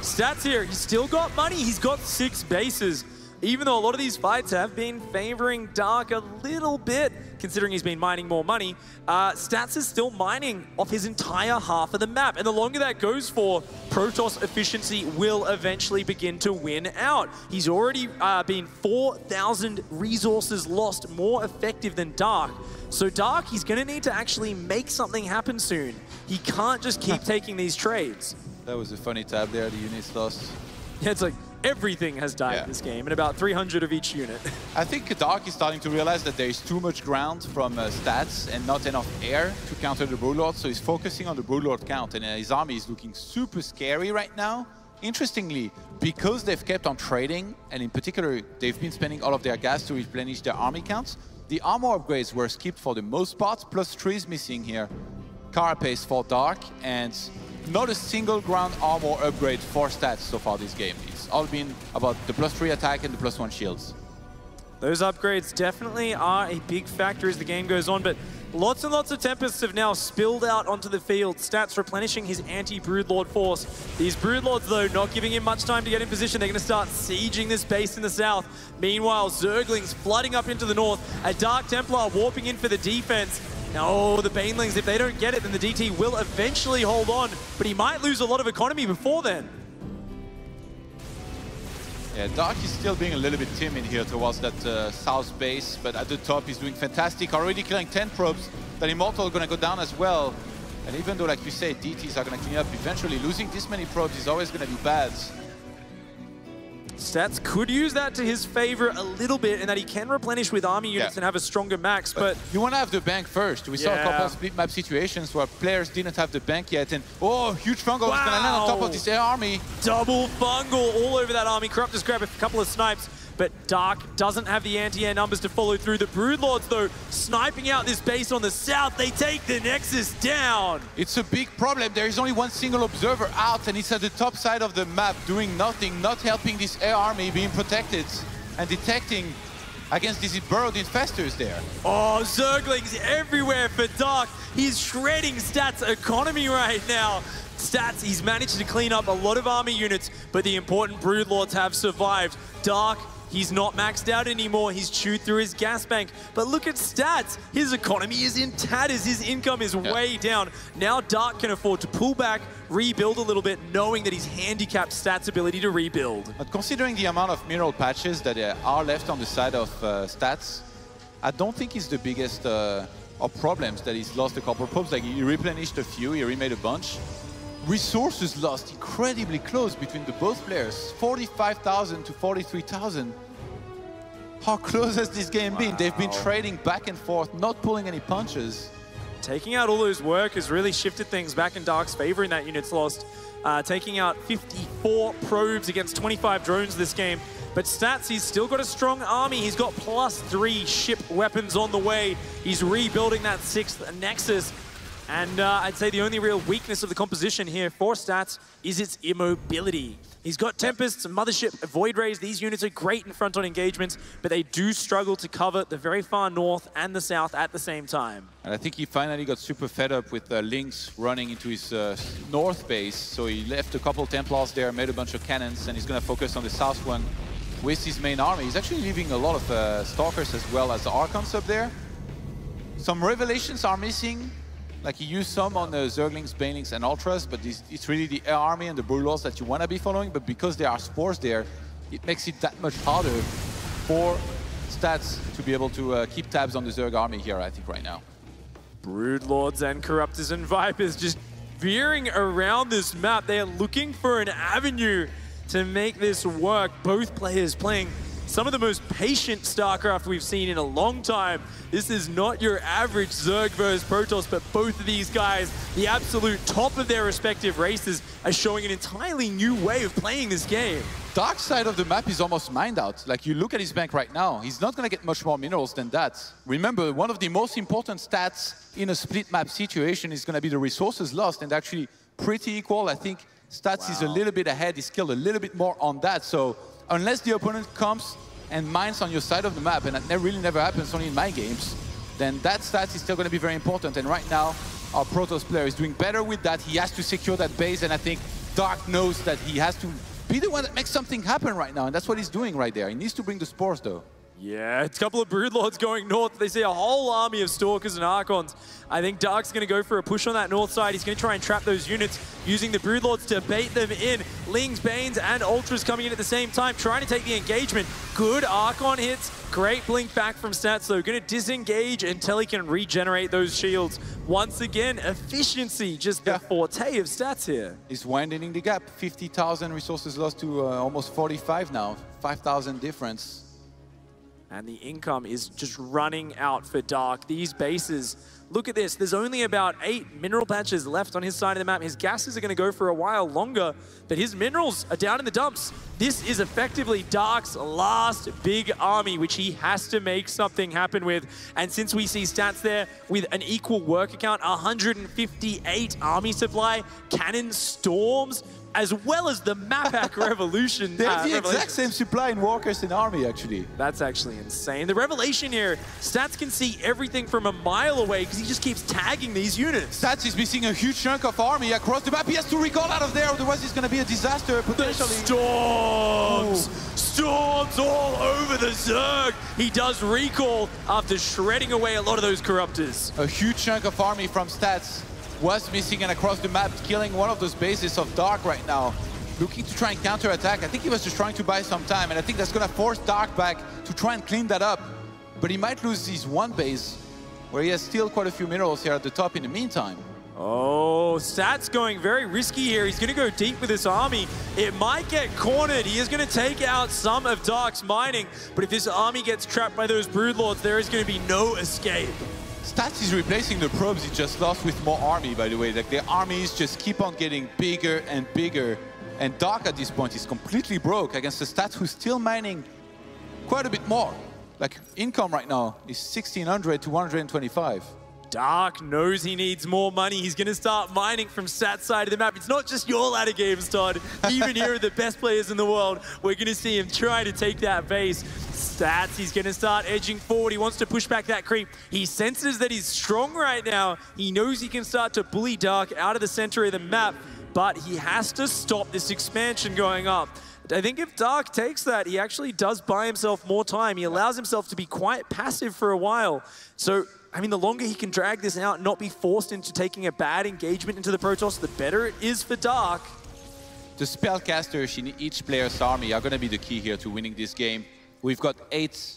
Stats here, he's still got money. He's got 6 bases. Even though a lot of these fights have been favoring Dark a little bit, considering he's been mining more money, Stats is still mining off his entire half of the map. And the longer that goes for, Protoss efficiency will eventually begin to win out. He's already been 4,000 resources lost more effective than Dark. So Dark, he's going to need to actually make something happen soon. He can't just keep taking these trades. That was a funny tab there, the units lost. Yeah, it's like everything has died in this game, and about 300 of each unit. I think Dark is starting to realize that there is too much ground from Stats and not enough air to counter the Broodlord, so he's focusing on the Broodlord count, and his army is looking super scary right now. Interestingly, because they've kept on trading, and in particular, they've been spending all of their gas to replenish their army counts, the armor upgrades were skipped for the most part, plus 3 is missing here. Carapace for Dark, and not a single ground armor upgrade for Stats so far this game. It's all been about the +3 attack and the +1 shields. Those upgrades definitely are a big factor as the game goes on, but lots and lots of Tempests have now spilled out onto the field. Stats replenishing his anti-Broodlord force. These Broodlords, though, not giving him much time to get in position. They're going to start sieging this base in the south. Meanwhile, Zerglings flooding up into the north. A Dark Templar warping in for the defense. Now, the Banelings, if they don't get it, then the DT will eventually hold on, but he might lose a lot of economy before then. Yeah, Dark is still being a little bit timid here towards that south base, but at the top he's doing fantastic, already killing 10 probes. That Immortal are going to go down as well. And even though, like you say, DTs are going to clean up eventually, losing this many probes is always going to be bad. Stats could use that to his favor a little bit, in that he can replenish with army units and have a stronger max, but you want to have the bank first. We saw a couple of split map situations where players didn't have the bank yet, and huge fungal is going to land on top of this air army. Double fungal all over that army. Corruptors grab a couple of snipes, but Dark doesn't have the anti-air numbers to follow through. The Broodlords, though, sniping out this base on the south. They take the Nexus down. It's a big problem. There is only one single observer out, and it's at the top side of the map, doing nothing, not helping this air army being protected and detecting against these burrowed infestors there. Oh, Zerglings everywhere for Dark. He's shredding Stats' economy right now. Stats, he's managed to clean up a lot of army units, but the important Broodlords have survived. Dark, he's not maxed out anymore. He's chewed through his gas bank. But look at Stats. His economy is in tatters. His income is way down. Now Dark can afford to pull back, rebuild a little bit, knowing that he's handicapped Stats' ability to rebuild. But considering the amount of mineral patches that are left on the side of Stats, I don't think it's the biggest of problems that he's lost a couple of probes. Like, he replenished a few, he remade a bunch. Resources lost incredibly close between the both players, 45,000 to 43,000. How close has this game been? They've been trading back and forth, not pulling any punches. Taking out all those work has really shifted things back in Dark's favor in that unit's lost. Taking out 54 probes against 25 drones this game. But Stats, he's still got a strong army. He's got +3 ship weapons on the way. He's rebuilding that 6th Nexus. And I'd say the only real weakness of the composition here for Stats is its immobility. He's got Tempests, Mothership, Void Rays. These units are great in front-on engagements, but they do struggle to cover the very far north and the south at the same time. And I think he finally got super fed up with Lynx running into his north base. So he left a couple Templars there, made a bunch of cannons, and he's going to focus on the south one. with his main army. He's actually leaving a lot of Stalkers as well as the Archons up there. Some Revelations are missing. Like he used some on the Zerglings, Banelings, and Ultras, but it's really the Air Army and the Brewlords that you want to be following. But because there are Spores there, it makes it that much harder for Stats to be able to keep tabs on the Zerg army here, I think, right now. Broodlords and Corruptors and Vipers just veering around this map. They are looking for an avenue to make this work. Both players playing some of the most patient StarCraft we've seen in a long time. This is not your average Zerg versus Protoss, but both of these guys, the absolute top of their respective races, are showing an entirely new way of playing this game. Dark side of the map is almost mined out. Like, you look at his bank right now, he's not going to get much more minerals than that. Remember, one of the most important stats in a split map situation is going to be the resources lost, and actually pretty equal. I think Stats is a little bit ahead, he's killed a little bit more on that. So unless the opponent comes and mines on your side of the map, and that really never happens, only in my games, then that Stats is still going to be very important. And right now, our Protoss player is doing better with that. He has to secure that base, and I think Dark knows that he has to be the one that makes something happen right now, and that's what he's doing right there. He needs to bring the Spores, though. Yeah, it's a couple of Broodlords going north. They see a whole army of Stalkers and Archons. I think Dark's going to go for a push on that north side. He's going to try and trap those units using the Broodlords to bait them in. Lings, Banes, and Ultras coming in at the same time, trying to take the engagement. Good Archon hits. Great blink back from Stats, though. Going to disengage until he can regenerate those shields. Once again, efficiency, just the forte of Stats here. He's widening the gap. 50,000 resources lost to almost 45 now. 5,000 difference. And the income is just running out for Dark. These bases, look at this. There's only about 8 mineral patches left on his side of the map. His gases are going to go for a while longer, but his minerals are down in the dumps. This is effectively Dark's last big army, which he has to make something happen with. And since we see Stats there with an equal work account, 158 army supply, cannon storms, as well as the map hack revolution. They have the exact same supply in Walkers and Army, actually. That's actually insane. The revelation here, Stats can see everything from a mile away because he just keeps tagging these units. Stats is missing a huge chunk of army across the map. He has to recall out of there, otherwise it's going to be a disaster, potentially. The storms! Ooh. Storms all over the Zerg. He does recall after shredding away a lot of those Corruptors. A huge chunk of army from Stats was missing, and across the map, killing one of those bases of Dark right now. Looking to try and counter-attack. I think he was just trying to buy some time, and I think that's going to force Dark back to try and clean that up. But he might lose his one base, where he has still quite a few minerals here at the top in the meantime. Oh, Stats going very risky here. He's going to go deep with this army. It might get cornered. He is going to take out some of Dark's mining, but if this army gets trapped by those Broodlords, there is going to be no escape. Stats is replacing the probes he just lost with more army, by the way. Like, their armies just keep on getting bigger and bigger. And Dark at this point is completely broke against the Stats who's still mining quite a bit more. Like, income right now is 1,600 to 125. Dark knows he needs more money. He's going to start mining from Stats' side of the map. It's not just your ladder games, Todd. Even here are the best players in the world. We're going to see him try to take that base. Stats, he's going to start edging forward. He wants to push back that creep. He senses that he's strong right now. He knows he can start to bully Dark out of the center of the map, but he has to stop this expansion going up. I think if Dark takes that, he actually does buy himself more time. He allows himself to be quite passive for a while. So, I mean, the longer he can drag this out and not be forced into taking a bad engagement into the Protoss, the better it is for Dark. The spellcasters in each player's army are going to be the key here to winning this game. We've got 8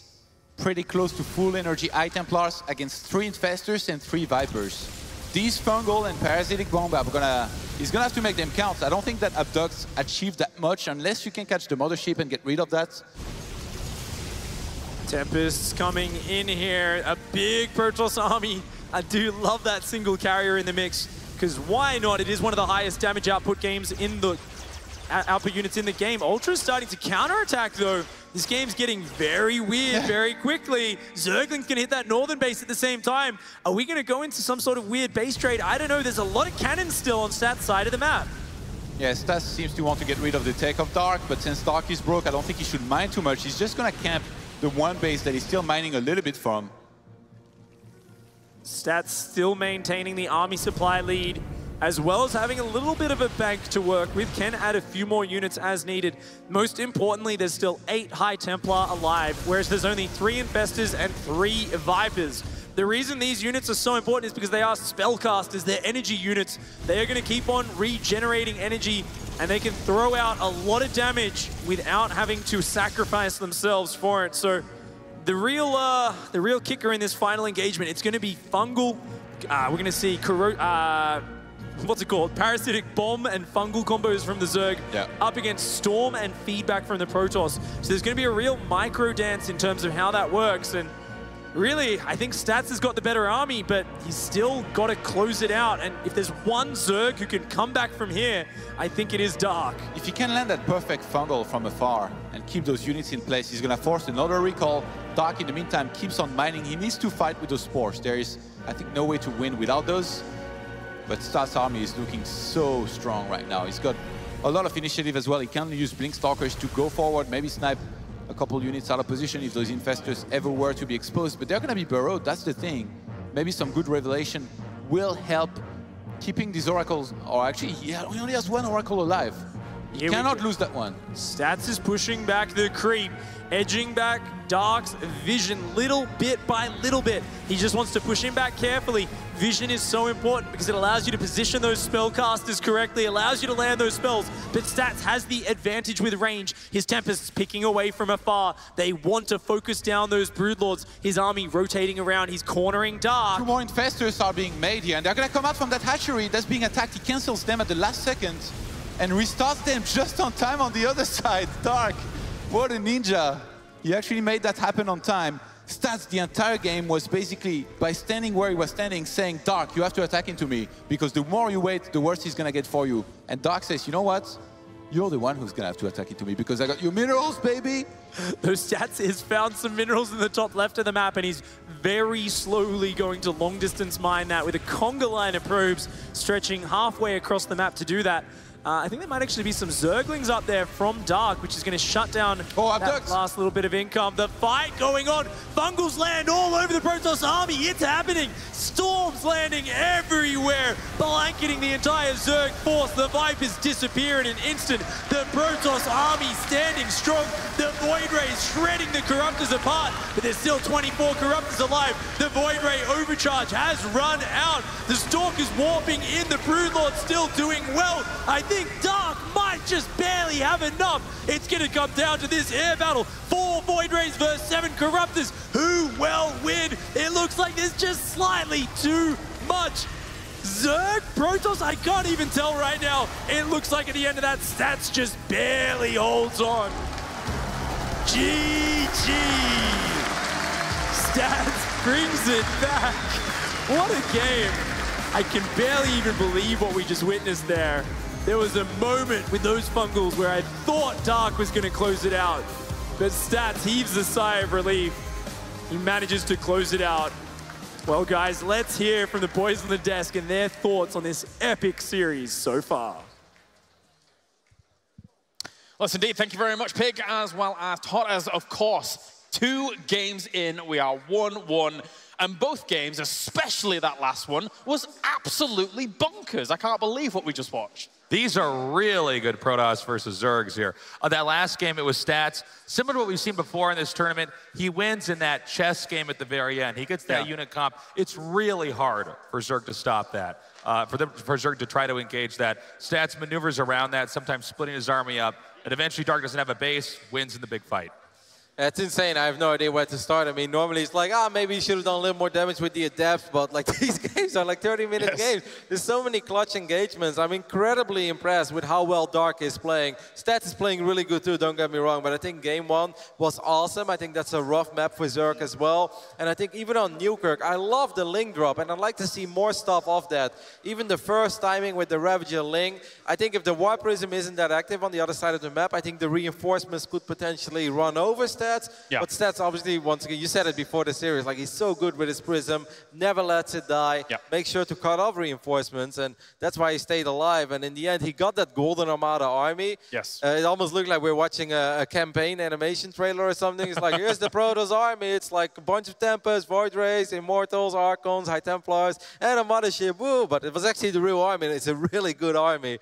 pretty close to full energy Eye Templars against 3 Infestors and 3 Vipers. These Fungal and Parasitic Bomb he's gonna have to make them count. I don't think that Abducts achieve that much unless you can catch the Mothership and get rid of that. Tempest's coming in here, a big Protoss army. I do love that single carrier in the mix, because why not? It is one of the highest damage output games in the output units in the game. Ultra's starting to counterattack though. This game's getting very weird very quickly. Zerglings can hit that northern base at the same time. Are we going to go into some sort of weird base trade? I don't know. There's a lot of cannons still on Stats' side of the map. Yeah, Stats seems to want to get rid of the take of Dark, but since Dark is broke, I don't think he should mine too much. He's just going to camp the one base that he's still mining a little bit from. Stats still maintaining the army supply lead. as well as having a little bit of a bank to work with, can add a few more units as needed. Most importantly, there's still 8 High Templar alive, whereas there's only 3 Infestors and 3 Vipers. The reason these units are so important is because they are spellcasters, they're energy units. They are going to keep on regenerating energy, and they can throw out a lot of damage without having to sacrifice themselves for it. So the real kicker in this final engagement, it's going to be Fungal. We're going to see what's it called? Parasitic Bomb and Fungal combos from the Zerg up against Storm and feedback from the Protoss. So there's going to be a real micro dance in terms of how that works. And really, I think Stats has got the better army, but he's still got to close it out. And if there's one Zerg who can come back from here, I think it is Dark. If he can land that perfect Fungal from afar and keep those units in place, he's going to force another recall. Dark, in the meantime, keeps on mining. He needs to fight with those spores. There is, I think, no way to win without those. But Stats' army is looking so strong right now. He's got a lot of initiative as well. He can use Blink Stalkers to go forward, maybe snipe a couple units out of position if those Infestors ever were to be exposed. But they're going to be burrowed, that's the thing. Maybe some good Revelation will help keeping these Oracles, or actually, he only has 1 Oracle alive. He cannot lose that one. Stats is pushing back the creep, edging back Dark's vision little bit by little bit. He just wants to push him back carefully. Vision is so important because it allows you to position those spellcasters correctly, allows you to land those spells, but Stats has the advantage with range. His Tempest's picking away from afar. They want to focus down those Broodlords. His army rotating around, he's cornering Dark. 2 more Infestors are being made here, and they're going to come out from that hatchery that's being attacked. He cancels them at the last second and restarts them just on time on the other side. Dark, what a ninja. He actually made that happen on time. Stats the entire game was basically, by standing where he was standing, saying, Dark, you have to attack into me, because the more you wait, the worse he's going to get for you. And Dark says, you know what? You're the one who's going to have to attack into me, because I got your minerals, baby. Those Stats has found some minerals in the top left of the map, and he's very slowly going to long distance mine that with a conga line of probes stretching halfway across the map to do that. I think there might actually be some Zerglings up there from Dark, which is going to shut down that last little bit of income. The fight going on. Fungals land all over the Protoss army. It's happening. Storms landing everywhere, blanketing the entire Zerg force. The Vipers disappear in an instant. The Protoss army standing strong. The Void Rays shredding the Corruptors apart, but there's still 24 Corruptors alive. The Void Ray overcharge has run out. The Stalkers warping in. The Broodlord still doing well. I think Dark might just barely have enough. It's going to come down to this air battle. 4 Void Rays versus 7 Corruptors. Who will win? It looks like there's just slightly too much. Zerg, Protoss, I can't even tell right now. It looks like at the end of that, Stats just barely holds on. GG. Stats brings it back. What a game. I can barely even believe what we just witnessed there. There was a moment with those Fungals where I thought Dark was going to close it out, but Stats heaves a sigh of relief. He manages to close it out. Well, guys, let's hear from the boys on the desk and their thoughts on this epic series so far. Yes, indeed. Thank you very much, Pig, as well as Torres, of course. 2 games in, we are 1-1. And both games, especially that last one, was absolutely bonkers. I can't believe what we just watched. These are really good Protoss versus Zergs here. That last game, it was Stats. Similar to what we've seen before in this tournament, he wins in that chess game at the very end. He gets that unit comp. It's really hard for Zerg to stop that, for Zerg to try to engage that. Stats maneuvers around that, sometimes splitting his army up, and eventually Dark doesn't have a base, wins in the big fight. It's insane. I have no idea where to start. I mean, normally it's like, maybe you should have done a little more damage with the Adepts, but like these games are like 30-minute games. There's so many clutch engagements. I'm incredibly impressed with how well Dark is playing. Stats is playing really good too, don't get me wrong, but I think game 1 was awesome. I think that's a rough map for Zerg as well. And I think even on Newkirk, I love the Link drop, and I'd like to see more stuff of that. Even the first timing with the Ravager Link, I think if the Warp Prism isn't that active on the other side of the map, I think the reinforcements could potentially run over Stats. Stats. Yeah. But Stats, obviously, once again, you said it before the series, like he's so good with his Prism, never lets it die, make sure to cut off reinforcements, and that's why he stayed alive. And in the end, he got that Golden Armada army. Yes. It almost looked like we're watching a campaign animation trailer or something. It's like, here's the Protoss army. It's like a bunch of Tempests, Void Rays, Immortals, Archons, High Templars, and a mothership. Woo! But it was actually the real army. It's a really good army.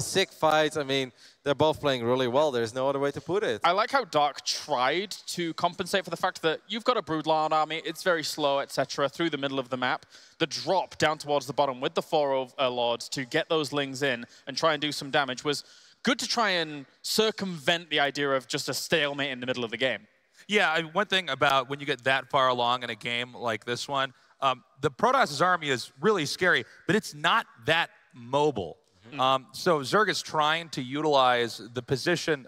Sick fights. I mean, they're both playing really well. There's no other way to put it. I like how Dark tried to compensate for the fact that you've got a Broodlord army, it's very slow, etc., through the middle of the map. The drop down towards the bottom with the 4 Lords to get those Lings in and try and do some damage was good to try and circumvent the idea of just a stalemate in the middle of the game. Yeah, one thing about when you get that far along in a game like this one, the Protoss' army is really scary, but it's not that mobile. So Zerg is trying to utilize the position,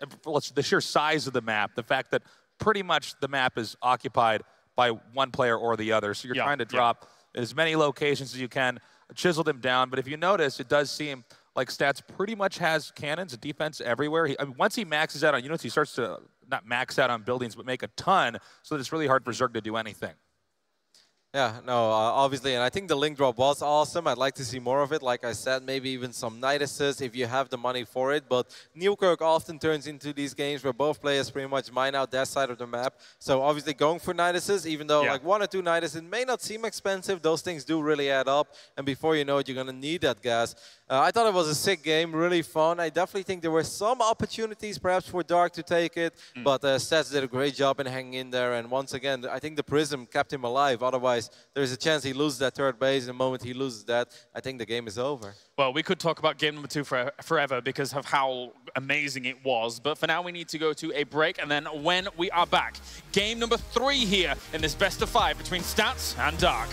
the sheer size of the map, the fact that pretty much the map is occupied by one player or the other. So you're trying to drop as many locations as you can, chisel them down. But if you notice, it does seem like Stats pretty much has cannons and defense everywhere. I mean, once he maxes out on units, he starts to not max out on buildings, but make a ton, so that it's really hard for Zerg to do anything. Yeah, no, obviously, and I think the link drop was awesome. I'd like to see more of it. Like I said, maybe even some Niduses if you have the money for it. But Newkirk often turns into these games where both players pretty much mine out their side of the map. So obviously going for Niduses, even though like 1 or 2 Niduses may not seem expensive, those things do really add up. And before you know it, you're going to need that gas. I thought it was a sick game, really fun. I definitely think there were some opportunities perhaps for Dark to take it. But Stats did a great job in hanging in there. And once again, I think the Prism kept him alive. Otherwise, there's a chance he loses that third base. The moment he loses that, I think the game is over. Well, we could talk about game number 2 forever because of how amazing it was. But for now, we need to go to a break. And then when we are back, game number 3 here in this best of 5 between Stats and Dark.